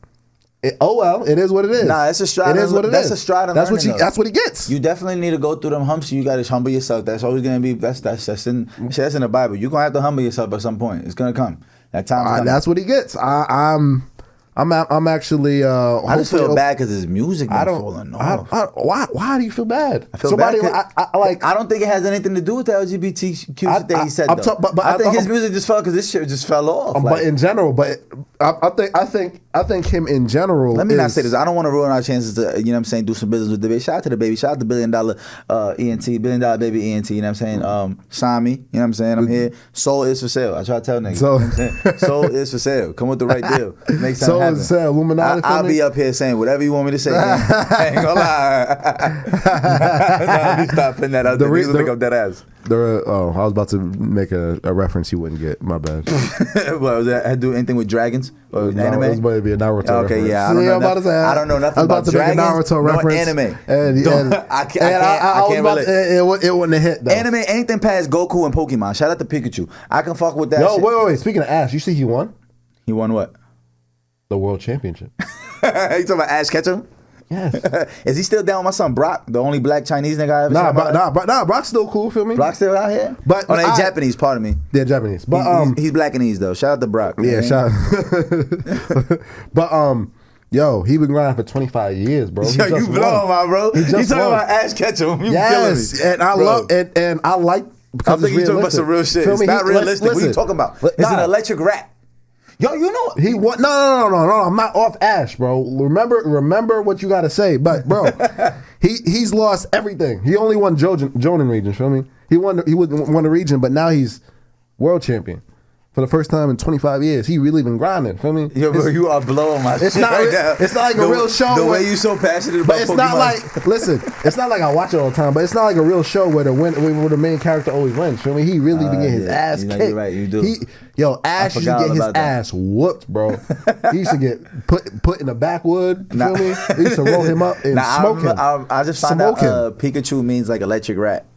It is what it is. Nah, it's a stride. It is what it is. That's a stride. That's what he gets. You definitely need to go through them humps. You got to humble yourself. That's always gonna be. That's in the Bible. You're gonna have to humble yourself at some point. It's gonna come. That time. That's what he gets. I'm actually. I just feel bad because his music been falling off. Why do you feel bad? I feel bad. I don't think it has anything to do with the LGBTQ that he said. I think his music just fell because this shit just fell off. But in general, I think him in general. Let me not say this. I don't want to ruin our chances to do some business with the baby. Shout out to the baby. Shout out to $1 billion ENT, $1 billion baby ENT. You know what I'm saying? Sign me. You know what I'm saying? I'm here. Soul is for sale. I try to tell niggas. Soul is for sale. Come with the right deal. Make something happen. Illuminati. I'll be up here saying whatever you want me to say. I ain't gonna lie. Let me stop putting that out there. Niggas look up that ass. I was about to make a reference you wouldn't get. My bad. What was that? Had to do anything with dragons or anime? It was going to be a Naruto reference. Okay, yeah. I don't know nothing about dragons. I was about to make a Naruto reference. Anime. I can't relate. It wouldn't have hit though. Anime, anything past Goku and Pokemon. Shout out to Pikachu. I can fuck with that. Yo, wait. Speaking of Ash, you see he won? He won what? The world championship. You talking about Ash Ketchum? Yes. Is he still down with my son Brock, the only black Chinese nigga I ever Nah, Brock's still cool, feel me? Brock's still out here? But they're Japanese, pardon me. They're Japanese. But he's Blackanese though. Shout out to Brock. Yeah, shout out. But yo, he been grinding for 25 years, bro. Yo, you blowing my bro. You talking about Ash Ketchum. You killing me. And I love and I like because I think you talking about some real shit. It's not realistic. What are you talking about? It's an electric rap. Yo, you know he what? No. I'm not off Ash, bro. Remember what you gotta say. But bro, he's lost everything. He only won Jonan region. Feel me? He won the region, but now he's world champion for the first time in 25 years. He really been grinding. Feel me? Yo, bro, you are blowing my shit not, right now. It's not like a real show. The way you so passionate about Pokemon. But it's not like, listen, it's not like I watch it all the time, but it's not like a real show where the main character always wins. Feel me? He really be getting his ass kicked. You're right, you do. Ash used to get his ass whooped, bro. He used to get put in the backwood. Feel me? They used to roll him up and smoke him. I just found out Pikachu means like electric rat.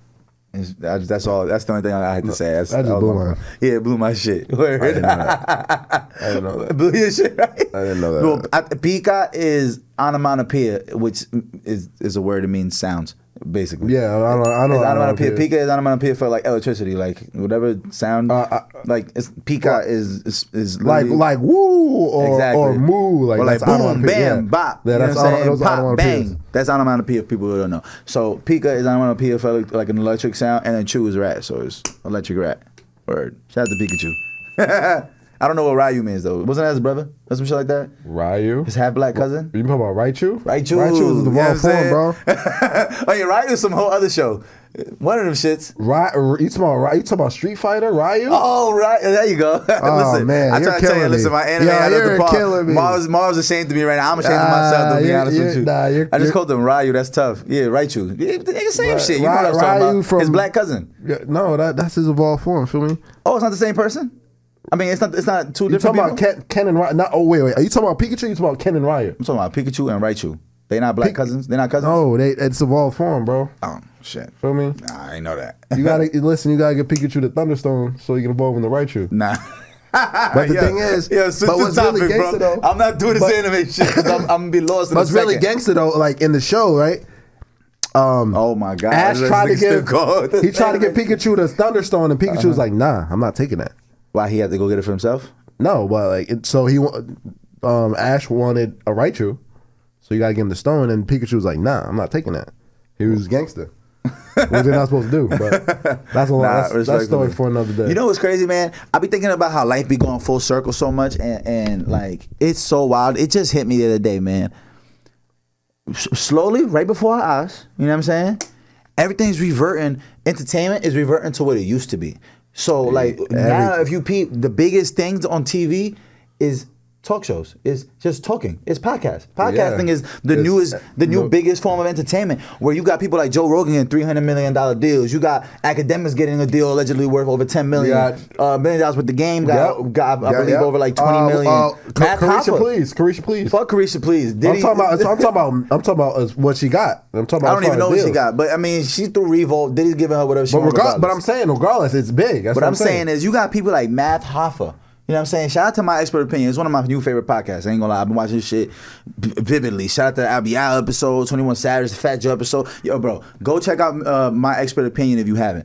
That's all. That's the only thing I had to say. That just blew my. Yeah, it blew my shit. I didn't know that. Blew your shit, right? I didn't know that. Pika is onomatopoeia, which is a word that means sounds. basically. Yeah, I know. It's onomatopoeia. Pika is onomatopoeia for like electricity, like whatever sound. Like it's pika is like woo or moo, like, or like that's boom, bam, bop. Yeah, that's saying? Pop, bang. That's onomatopoeia. People who don't know. So pika is onomatopoeia for like an electric sound, and then chew is rat, so it's electric rat. Word. Shout out to Pikachu. I don't know what Ryu means though. Wasn't that his brother? Or some shit like that? Ryu? His half-black cousin? You talking about Raichu? Raichu is the wrong form, bro. Oh yeah, Ryu's some whole other show. One of them shits. You talking about Street Fighter, Ryu? Oh, right. There you go. Oh, listen, man, I try to tell you, listen, my anime had you're killing me. Mars ashamed of me right now. I'm ashamed of myself, to be honest with you. I just called him Ryu. That's tough. Yeah, Raichu. It's same shit. You know what I'm talking about. His black cousin. No, that's his evolved form. Feel me? Oh, it's not the same person? I mean, it's not two different people? You talking about Ken and Ryu? Wait. Are you talking about Pikachu or you talking about Ken and Ryu? I'm talking about Pikachu and Raichu. They not black cousins? They not cousins? No, it's evolved form, bro. Oh, shit. Feel me? Nah, I ain't know that. You gotta get Pikachu the Thunderstone so you can evolve into Raichu. Nah. But the thing is, but what's topic, really gangster, though, I'm not doing this anime shit because I'm gonna be lost in a second. What's really gangster though, like in the show, right? Oh my God! Ash tried to get Pikachu the Thunderstone, and Pikachu was like, "Nah, I'm not taking that." Why, he had to go get it for himself? No, but Ash wanted a Raichu, so you gotta give him the stone, and Pikachu was like, "Nah, I'm not taking that." He was gangster. What they're not supposed to do, but that's a story for another day. You know what's crazy, man? I be thinking about how life be going full circle so much, and like it's so wild. It just hit me the other day, man. Slowly, right before our eyes, you know what I'm saying? Everything's reverting. Entertainment is reverting to what it used to be. So like now, if you peep, the biggest things on TV is talk shows. It's just talking. It's podcast. Podcasting is the new biggest form of entertainment, where you got people like Joe Rogan getting $300 million deals. You got academics getting a deal allegedly worth over $10 million. $1 million with the game. I believe over like $20 million. Carisha, please. Fuck Carisha, please. I'm talking about what she got. I don't even know what she got, but I mean, she threw Revolt. Diddy's giving her whatever she wants. But I'm saying, regardless, it's big. What I'm saying is, you got people like Math Hoffa. You know what I'm saying? Shout out to My Expert Opinion. It's one of my new favorite podcasts. I ain't gonna lie. I've been watching this shit vividly. Shout out to Abiel episode, 21 Savage, the Fat Joe episode. Yo, bro, go check out My Expert Opinion if you haven't.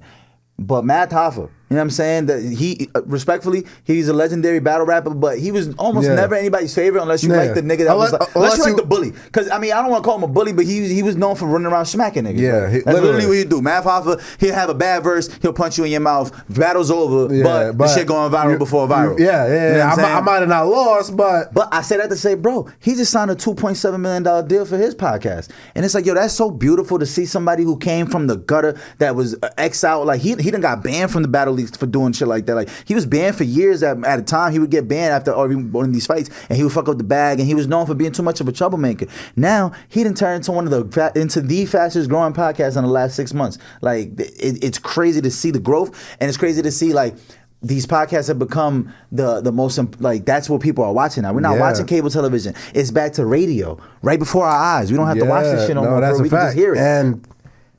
But Matt Hoffa, you know what I'm saying? That he, respectfully, he's a legendary battle rapper, but he was almost never anybody's favorite unless you like the nigga that was like, unless you like the bully. Because, I mean, I don't want to call him a bully, but he was known for running around smacking niggas. Yeah. That's literally what he do. Matt Hoffa, he'll have a bad verse, he'll punch you in your mouth, battle's over, but the shit going viral before viral. Yeah. You know I might have not lost, but... But I say that to say, bro, he just signed a $2.7 million deal for his podcast. And it's like, yo, that's so beautiful to see somebody who came from the gutter that was exiled. Like, he done got banned from the battle leagues for doing shit like that. Like, he was banned for years at a time. He would get banned after every one of these fights, and he would fuck up the bag, and he was known for being too much of a troublemaker. Now he done turned into into the fastest growing podcast in the last 6 months. Like, it's crazy to see the growth, and it's crazy to see like these podcasts have become the most, like, that's what people are watching now. We're not watching cable television. It's back to radio right before our eyes. We don't have to watch this shit no more. That's we a fact. Can just hear it.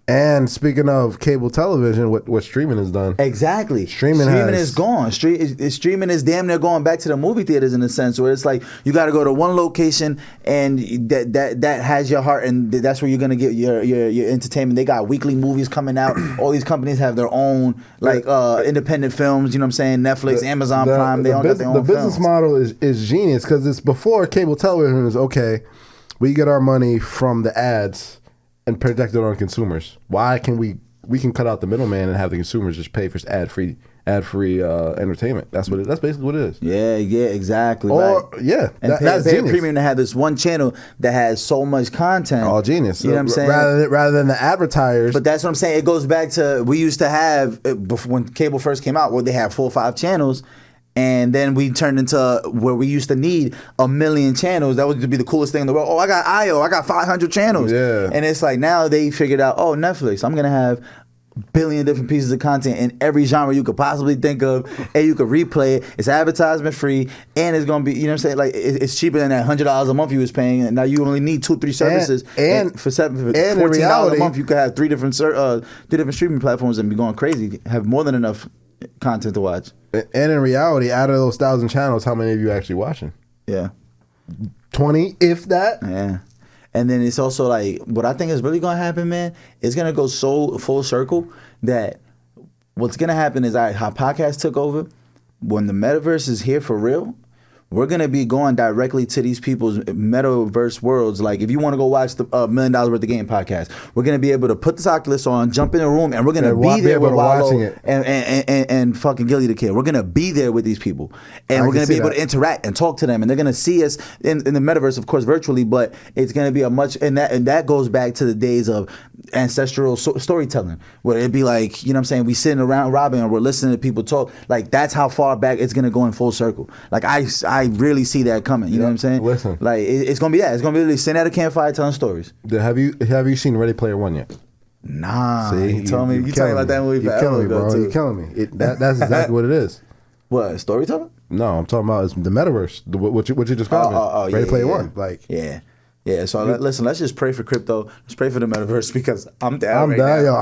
And speaking of cable television, what streaming has done. Exactly. Streaming is gone. Streaming is damn near going back to the movie theaters in a sense, where it's like you got to go to one location and that has your heart, and that's where you're going to get your entertainment. They got weekly movies coming out. All these companies have their own like independent films, you know what I'm saying? Netflix, Amazon Prime, they all got their own films. The business model is genius, because it's before cable television is okay, we get our money from the ads and project it on consumers. Why can we can cut out the middleman and have the consumers just pay for ad-free entertainment? That's basically what it is. Yeah, exactly. Or right. And pay a premium to have this one channel that has so much content. All genius. You know what I'm saying? Rather than the advertisers. But that's what I'm saying. It goes back to, we used to have, when cable first came out, where they had 4 or 5 channels. And then we turned into where we used to need 1 million channels. That would be the coolest thing in the world. Oh, I got IO. I got 500 channels. Yeah. And it's like, now they figured out, oh, Netflix, I'm going to have billion different pieces of content in every genre you could possibly think of, and you could replay it. It's advertisement free, and it's gonna be, you know what I'm saying, like it's cheaper than that $100 a month you was paying, and now you only need 2-3 services, and for $14 a month you could have 3 different streaming platforms and be going crazy, have more than enough content to watch. And in reality, out of those 1,000 channels, how many of you actually watching? Yeah, 20, if that. Yeah. And then it's also like, what I think is really gonna happen, man, it's gonna go so full circle that what's gonna happen is how podcasts took over. When the metaverse is here for real, we're gonna be going directly to these people's metaverse worlds. Like, if you want to go watch the $1 Million Worth of Game podcast, we're gonna be able to put this Oculus on, jump in a room, and we're gonna be there with Wallow and fucking Gilly the Kid. We're gonna be there with these people, and we're gonna be able to interact and talk to them, and they're gonna see us in the metaverse, of course, virtually. But it's gonna be a much and that goes back to the days of ancestral storytelling, where it'd be like, you know what I'm saying, we sitting around robbing and we're listening to people talk. Like, that's how far back it's gonna go in full circle. Like, I really see that coming. You know what I'm saying? Listen, like, it's gonna be that. It's gonna be really sitting at a campfire telling stories. Have you seen Ready Player One yet? Nah. See, you told me you talking about that movie. You're killing me, bro. You're killing me. That's exactly what it is. What, storytelling? No, I'm talking about the metaverse. What you described. Ready Player One. Like, yeah. So listen, let's just pray for crypto. Let's pray for the metaverse, because I'm down. I'm down, yo.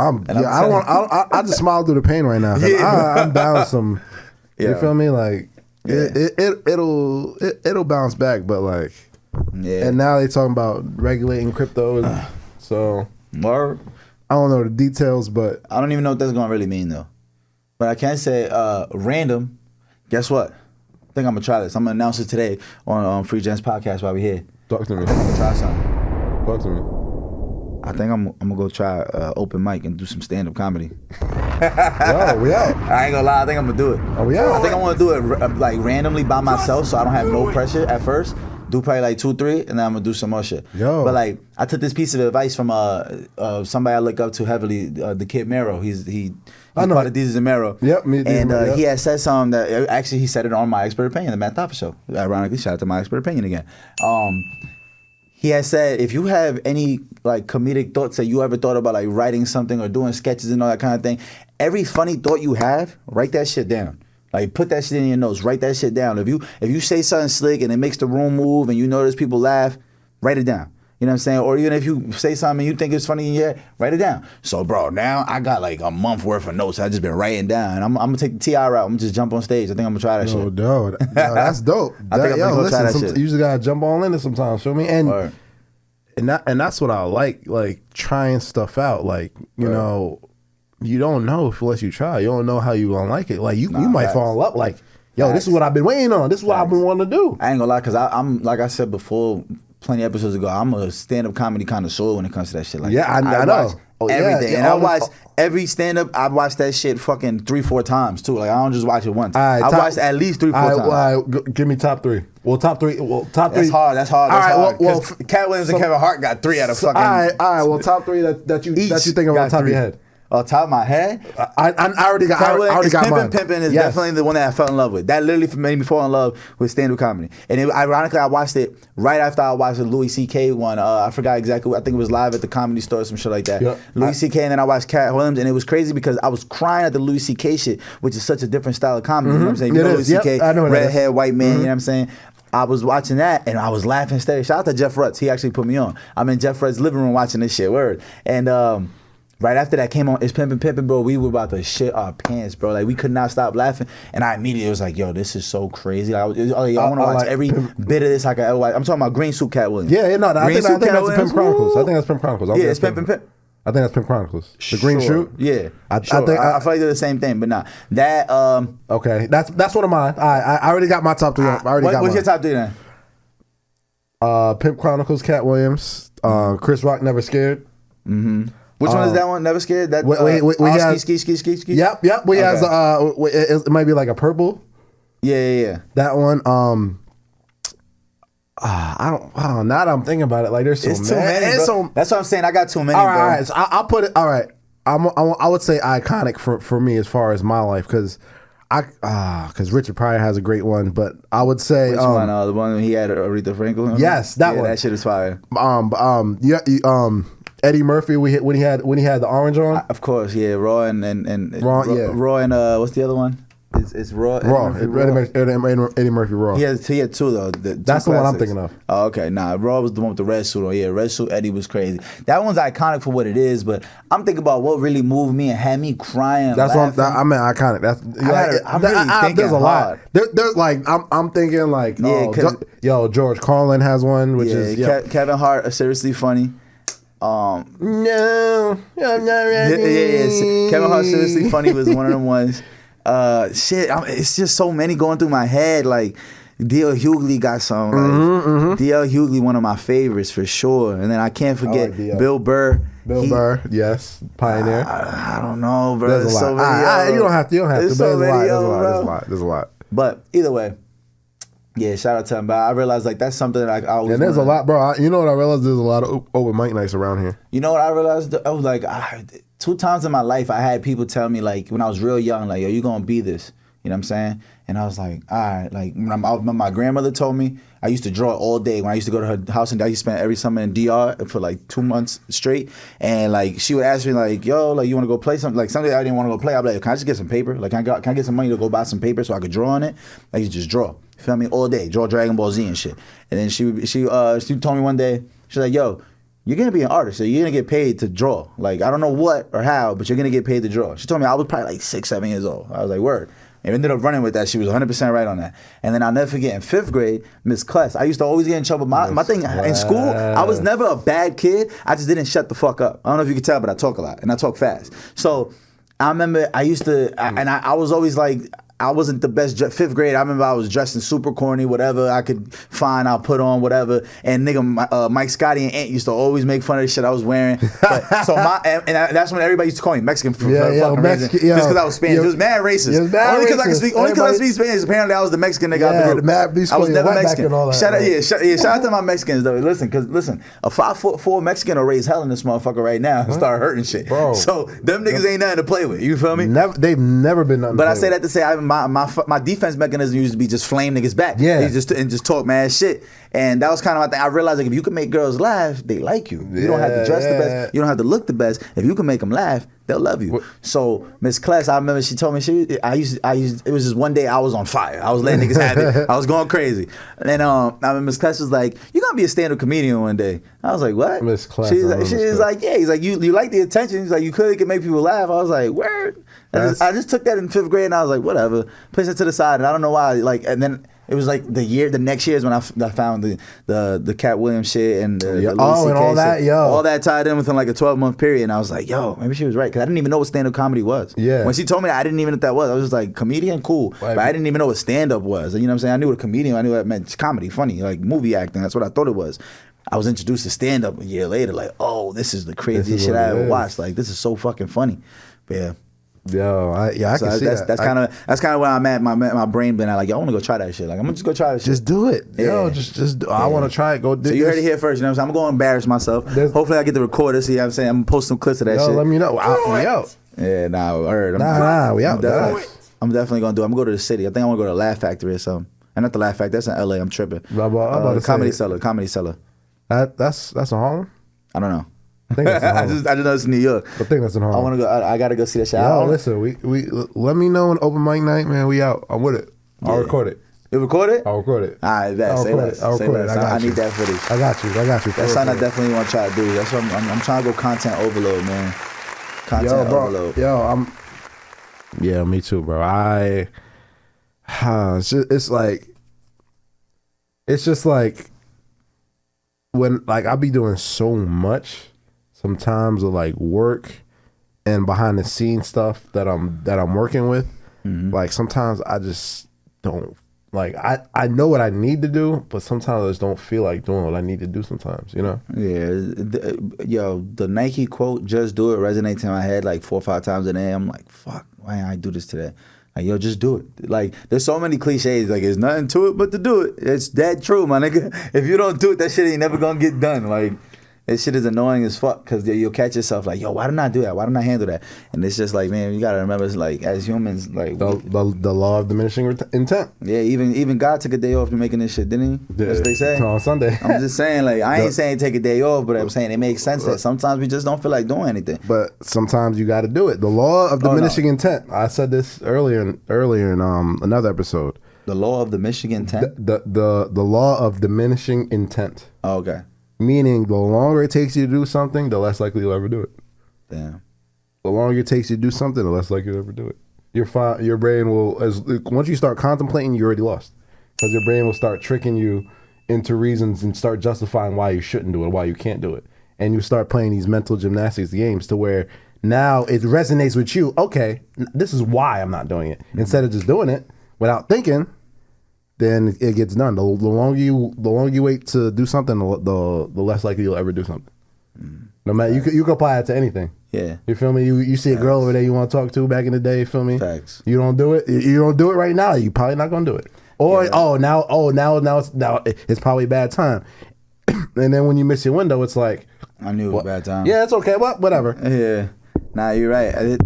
I just smile through the pain right now. I'm down some. You feel me? Like, it'll bounce back, but like, and now they talking about regulating crypto, so more. I don't know the details, but I don't even know what that's gonna really mean though. But I can say random. Guess what? I think I'm gonna try this. I'm gonna announce it today on Free Gems podcast while we're here. Talk to me. I think I'm gonna try something. Talk to me. I think I'm gonna go try open mic and do some stand up comedy. Yo, we out. I ain't gonna lie. I think I'm gonna do it. Oh, we out. I think I want to do it like randomly by myself, so I don't have no pressure at first. Do probably like 2, 3, and then I'm gonna do some more shit. Yo. But like, I took this piece of advice from somebody I look up to heavily, the Kid Mero. He's part of Deezus and Mero. Yep, and he had said something that actually he said it on My Expert Opinion, the Matt Toffa Show. Ironically, shout out to My Expert Opinion again. He has said, if you have any like comedic thoughts that you ever thought about, like writing something or doing sketches and all that kind of thing, every funny thought you have, write that shit down. Like, put that shit in your notes. Write that shit down. If you say something slick and it makes the room move and you notice people laugh, write it down. You know what I'm saying? Or even if you say something and you think it's funny in your head, write it down. So, bro, now I got like a month worth of notes I just been writing down. And I'm gonna take the TI route. I'm gonna just jump on stage. I think I'm gonna try that shit. Yo, that's dope. I think I'm gonna try that shit. You just gotta jump on in it sometimes. Feel me? And that's what I like trying stuff out. Like, you know, you don't know unless you try. You don't know how you gonna like it. Like, you might fall in love. Like, yo, this is what I've been waiting on. This is what I've been wanting to do. I ain't gonna lie, because I'm like I said before, plenty of episodes ago, I'm a stand-up comedy connoisseur when it comes to that shit. Like, I know. Everything. And I watch every stand-up. I watched that shit fucking 3-4 times too. Like, I don't just watch it once. I watched at least 3-4 times. All right, give me top 3. Well, top three. That's hard. That's hard. Well, Cat Williams and Kevin Hart got 3 out of fucking. All right. Well, top 3 that you think of on top of your head. On top of my head, I already got mine. Pimpin' is definitely the one that I fell in love with. That literally made me fall in love with stand-up comedy. And ironically, I watched it right after I watched the Louis C.K. one. I forgot exactly. I think it was live at the Comedy Store or some shit like that. Yep. Louis C.K. and then I watched Cat Williams, and it was crazy because I was crying at the Louis C.K. shit, which is such a different style of comedy. You know what I'm saying? You know Louis C.K., redhead, white man. You know what I'm saying? I was watching that and I was laughing steady. Shout out to Jeff Rutz. He actually put me on. I'm in Jeff Rutz's living room watching this shit. Word. And right after that came on, It's Pimpin', bro. We were about to shit our pants, bro. Like, we could not stop laughing. And I immediately was like, yo, this is so crazy. Like, I want to watch every bit of this I could ever watch. I'm talking about Green Suit Cat Williams. Yeah, no, I think that's Pimp Chronicles. I think that's Pimp Chronicles. Yeah, it's Pimp. I think that's Pimp Chronicles. The Green Suit? Yeah. I think I feel like they're the same thing, but nah. That, okay, that's one of mine. I already got my top 3. What's your top 3 then? Pimp Chronicles, Cat Williams, Chris Rock, Never Scared. Mm-hmm. Which one is that one? Never Scared? That we have ski. Yep. We has it might be like a purple. Yeah. That one. I don't. Now that I'm thinking about it, like there's so many. That's what I'm saying. I got too many. All right. So I'll put it. All right. I would say iconic for me as far as my life because Richard Pryor has a great one, but I would say which one? The one he had Aretha Franklin. Yes, that one. That shit is fire. Eddie Murphy when he had the orange on. Of course, yeah. Raw and Raw, yeah. Raw and what's the other one? It's Raw. Eddie Murphy Raw. He had two though. That's the one I'm thinking of. Oh, okay. Nah, Raw was the one with the red suit on. Yeah, red suit Eddie was crazy. That one's iconic for what it is, but I'm thinking about what really moved me and had me crying. That's what I mean. Iconic. That's I'm really thinking there's a lot. hard. There's like I'm thinking like George Carlin has one, which is Kevin Hart, Seriously Funny. No, I'm not ready. Yeah. Kevin Hart, Seriously Funny was one of them ones. It's just so many going through my head. Like D.L. Hughley got some. D.L. Hughley, one of my favorites for sure. And then I can't forget Bill Burr. Bill Burr, yes, pioneer. I don't know, bro. There's a lot. So many, you don't have to. There's so many, There's a lot. But either way. Yeah, shout out to him. But I realized like that's something that I always. And there's a lot, bro. You know what I realized? There's a lot of open mic nights around here. You know what I realized? I was like, 2 times in my life, I had people tell me like when I was real young, like, yo, you gonna be this. You know what I'm saying? And I was like, all right. Like when my grandmother told me, I used to draw all day. When I used to go to her house and I used to spend every summer in DR for like 2 months straight. And like she would ask me like, yo, like you want to go play something? Like someday I didn't want to go play. I'd be like, can I just get some paper? Like can I get some money to go buy some paper so I could draw on it? I used to just draw. You feel me? All day, draw Dragon Ball Z and shit. And then she told me one day, she's like, yo, you're gonna be an artist, so you're gonna get paid to draw. Like I don't know what or how, but you're gonna get paid to draw. She told me I was probably like 6, 7 years old. I was like, word. And ended up running with that. She was 100% right on that. And then I'll never forget in 5th grade, Miss Kless. I used to always get in trouble. My thing in school, I was never a bad kid. I just didn't shut the fuck up. I don't know if you can tell, but I talk a lot and I talk fast. So I remember I used to, I was always like, I wasn't the best. 5th grade, I remember I was dressing super corny, whatever I could find, I'll put on, whatever. And nigga, Mike Scotty and Ant used to always make fun of the shit I was wearing. But, that's when everybody used to call me Mexican for fucking reason. Just because I was Spanish. It was mad racist. Only because I speak Spanish. Apparently, I was the Mexican nigga out the group. I was never Mexican. Shout out to my Mexicans though. Listen, a 5'4" Mexican will raise hell in this motherfucker right now and start hurting shit. Bro. So them niggas ain't nothing to play with. You feel me? They've never been nothing. But I say that to say my defense mechanism used to be just flame niggas back. Yeah. Just talk mad shit. And that was kind of my thing. I realized like if you can make girls laugh, they like you. You don't have to dress the best. You don't have to look the best. If you can make them laugh, they'll love you. So Miss Kless, I remember she told me it was just one day I was on fire. I was letting niggas have it. I was going crazy. And I remember Miss Kless was like, "You're gonna be a stand-up comedian one day." I was like, "What?" Miss Kless. She's like, "Yeah." He's like, "You like the attention?" He's like, "You clearly can make people laugh." I was like, "Word." I just took that in 5th grade and I was like, whatever. Pushed it to the side and I don't know why. Like, and then it was like the next year is when I found the Cat Williams shit and the and all that, shit. All that tied in within like a 12-month period. And I was like, yo, maybe she was right. Because I didn't even know what stand-up comedy was. Yeah. When she told me that, I didn't even know what that was. I was just like, comedian, cool. Right. But I didn't even know what stand-up was. You know what I'm saying? I knew what a comedian, I knew that meant comedy, funny, like movie acting. That's what I thought it was. I was introduced to stand-up a year later. Like, oh, this is the craziest shit I ever watched. Like, this is so fucking funny. But yeah. Yo, I can see that. That's kind of where I'm at. My brain been at like, yo, I want to go try that shit. Like, I'm gonna just go try that shit. Just do it. Yeah. Yo, just I want to try it. Go. So you heard it here first. You know what I'm saying? I'm gonna go embarrass myself. Hopefully, I get the recorder. See what I'm saying? I'm gonna post some clips of that shit. Let me know. We out. Yeah, nah, I heard. We out. I'm definitely gonna do it. I'm gonna go to the city. I think I want to go to Laugh Factory or something. And not the Laugh Factory. That's in LA. I'm tripping. The Comedy Cellar. Comedy Cellar. That's in Harlem. I don't know. I think that's in Harlem. I just know it's in New York. I think that's in Harlem. I want to go. I gotta go see that shit. Yo, listen, we let me know an open mic night, man. We out. I'm with it. I'll record it. You record it? I'll record it. All right, bet. Say less. I need that footage. I got you. That's something I definitely want to try to do. That's what I'm trying to go content overload, man. Overload. Yeah, me too, bro. It's just like when like I be doing so much sometimes of like work and behind the scenes stuff that I'm working with. Mm-hmm. Like sometimes I just don't like I know what I need to do, but sometimes I just don't feel like doing what I need to do sometimes, you know? Yeah. The Nike quote, "Just do it," resonates in my head like 4 or 5 times a day. I'm like, fuck, why didn't I do this today? Like, yo, just do it. Like, there's so many cliches. Like, there's nothing to it but to do it. It's dead true, my nigga. If you don't do it, that shit ain't never gonna get done. Like, This shit is annoying as fuck because you'll catch yourself like, yo, why didn't I do that? Why didn't I handle that? And it's just like, man, you gotta remember, it's like as humans, like the law of diminishing intent. Yeah, even God took a day off from making this shit, didn't he? That's what they say on Sunday. I'm just saying, like, I ain't saying take a day off, but I'm saying it makes sense that sometimes we just don't feel like doing anything. But sometimes you got to do it. The law of diminishing intent. I said this earlier in another episode. The law of the Michigan intent. The law of diminishing intent. Oh, okay. Meaning, the longer it takes you to do something, the less likely you'll ever do it. Damn. The longer it takes you to do something, the less likely you'll ever do it. Your brain will, once you start contemplating, you're already lost. Because your brain will start tricking you into reasons and start justifying why you shouldn't do it, why you can't do it. And you start playing these mental gymnastics games to where now it resonates with you. Okay, this is why I'm not doing it. Instead of just doing it without thinking, then it gets done. The longer you wait to do something, the less likely you'll ever do something. No matter, you can apply it to anything. Yeah. You feel me? You see a girl over there you want to talk to back in the day, you feel me? Facts. You don't do it. You don't do it right now. You probably not gonna do it. Or now it's probably a bad time. And then when you miss your window, it's like, I knew it was a bad time. Yeah, it's okay. Well, whatever. Yeah. Nah, you're right.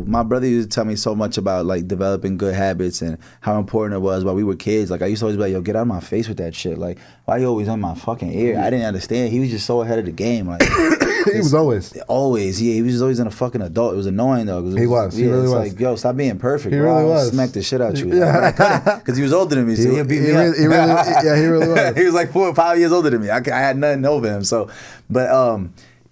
My brother used to tell me so much about like developing good habits and how important it was while we were kids. Like I used to always be like, yo, get out of my face with that shit. Like, why you always in my fucking ear? I didn't understand. He was just so ahead of the game. Like he was always. Yeah, he was just always in a fucking adult. It was annoying though. He was. He really was. Like, yo, stop being perfect. He bro. really was. Smack the shit out you. Yeah. Because he was older than me, so he'd beat me up. He really was. He was like 4 or 5 years older than me. I had nothing over him. So, but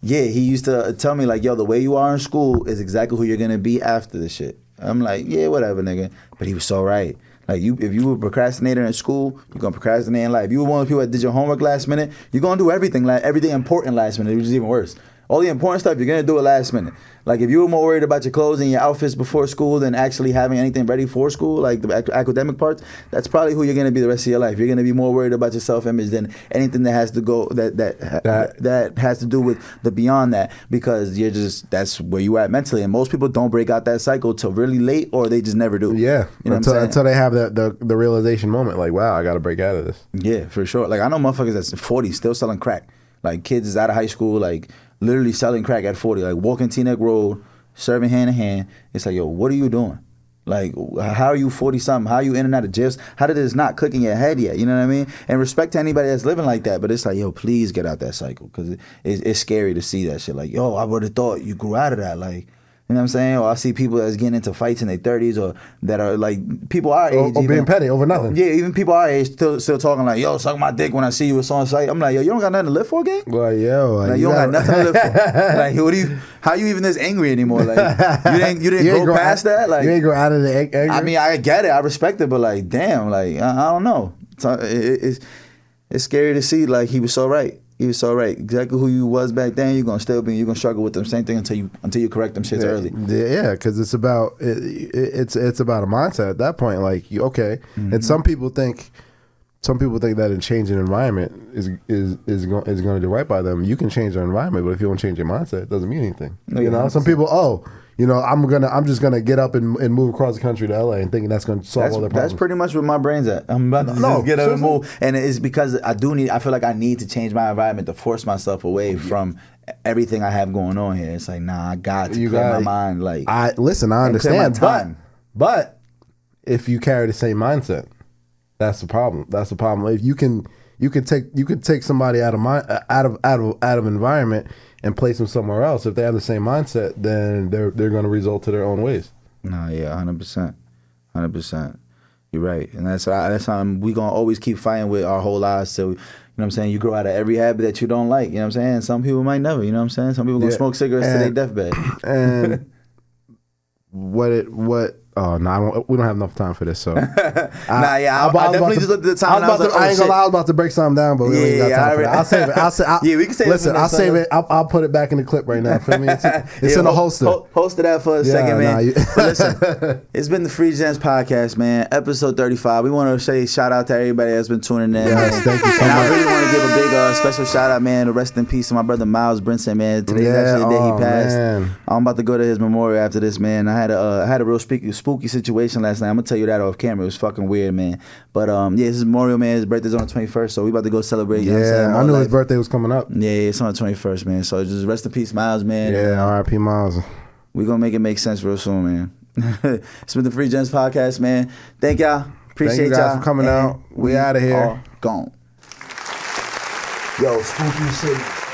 yeah, he used to tell me like, yo, the way you are in school is exactly who you're gonna be after the shit. I'm like, yeah, whatever, nigga. But he was so right. Like if you were a procrastinator in school, you're gonna procrastinate in life. If you were one of the people that did your homework last minute, you're gonna do everything important last minute, which is even worse. All the important stuff, you're gonna do it last minute. Like if you were more worried about your clothes and your outfits before school than actually having anything ready for school, like the academic parts, that's probably who you're gonna be the rest of your life. You're gonna be more worried about your self-image than anything that has to go that has to do with the beyond that, because that's where you at mentally. And most people don't break out that cycle till really late, or they just never do. Yeah, you know until they have the realization moment, like, wow, I got to break out of this. Yeah, for sure. Like I know motherfuckers that's 40 still selling crack. Like kids is out of high school, like literally selling crack at 40, like walking Teaneck Road, serving hand in hand. It's like, yo, what are you doing? Like, how are you 40-something? How are you in and out of jails? How did this not click in your head yet? You know what I mean? And respect to anybody that's living like that, but it's like, yo, please get out that cycle, because it's scary to see that shit. Like, yo, I would have thought you grew out of that. Like, you know what I'm saying? Or I see people that's getting into fights in their 30s, or that are like people our age. Or being petty over nothing. Yeah, even people our age still talking like, yo, suck my dick when I see you with on site. I'm like, yo, you don't got nothing to live for, gang? Well, yo. Like, you don't got nothing to live for. Like, how you even this angry anymore? Like, you didn't go past that? Like, you ain't go out of the anger? I mean, I get it. I respect it. But like, damn, like, I don't know. It's scary to see. Like, he was so right. He was so right. Exactly who you was back then, you're gonna struggle with them same thing until you correct them shits early. Yeah, because it's about it's about a mindset at that point. Like, okay, and some people think that a change in environment is going to do right by them. You can change your environment, but if you don't change your mindset, it doesn't mean anything. You know, some people, I'm just gonna get up and move across the country to LA and thinking that's gonna solve all their problems. That's pretty much where my brain's at. I'm about to just get up and move, and it's because I feel like I need to change my environment to force myself away from everything I have going on here. It's like, nah, I got to clear my mind. Like, I understand, but if you carry the same mindset, that's the problem. That's the problem. If you can take somebody out of environment and place them somewhere else. If they have the same mindset, then they're going to result to their own ways. No, yeah, 100%. You're right, and that's how we gonna always keep fighting with our whole lives. So, you know what I'm saying? You grow out of every habit that you don't like. You know what I'm saying? Some people might never. You know what I'm saying? Some people gonna smoke cigarettes to their deathbed. And Oh no, we don't have enough time for this. So, I definitely just looked at the time. I ain't gonna lie, I was about to break something down, but we ain't got time for that. I'll save it. Yeah, we can save it. Listen, I'll save it. I'll put it back in the clip right now. Feel me? It's in the holster. Holster that for a second, man. But listen, it's been the Free Gems podcast, man. Episode 35. We want to say shout out to everybody that's been tuning in. Yes, thank you so much. And I really want to give a big special shout out, man, to rest in peace to my brother Miles Brinson, man. Today's actually the day he passed. Man. I'm about to go to his memorial after this, man. I had a real spooky situation last night. I'm gonna tell you that off camera. It was fucking weird, man. But yeah, this is Memorial, man. His birthday's on the 21st, so we about to go celebrate. You know what I'm saying? I knew his birthday was coming up. Yeah, it's on the 21st, man. So just rest in peace, Miles, man. Yeah, R.I.P. Miles. We gonna make it make sense real soon, man. It's been the Free Gems podcast, man. Thank y'all. Appreciate Thank you guys y'all for coming out. We out of here. Gone. Yo, spooky shit.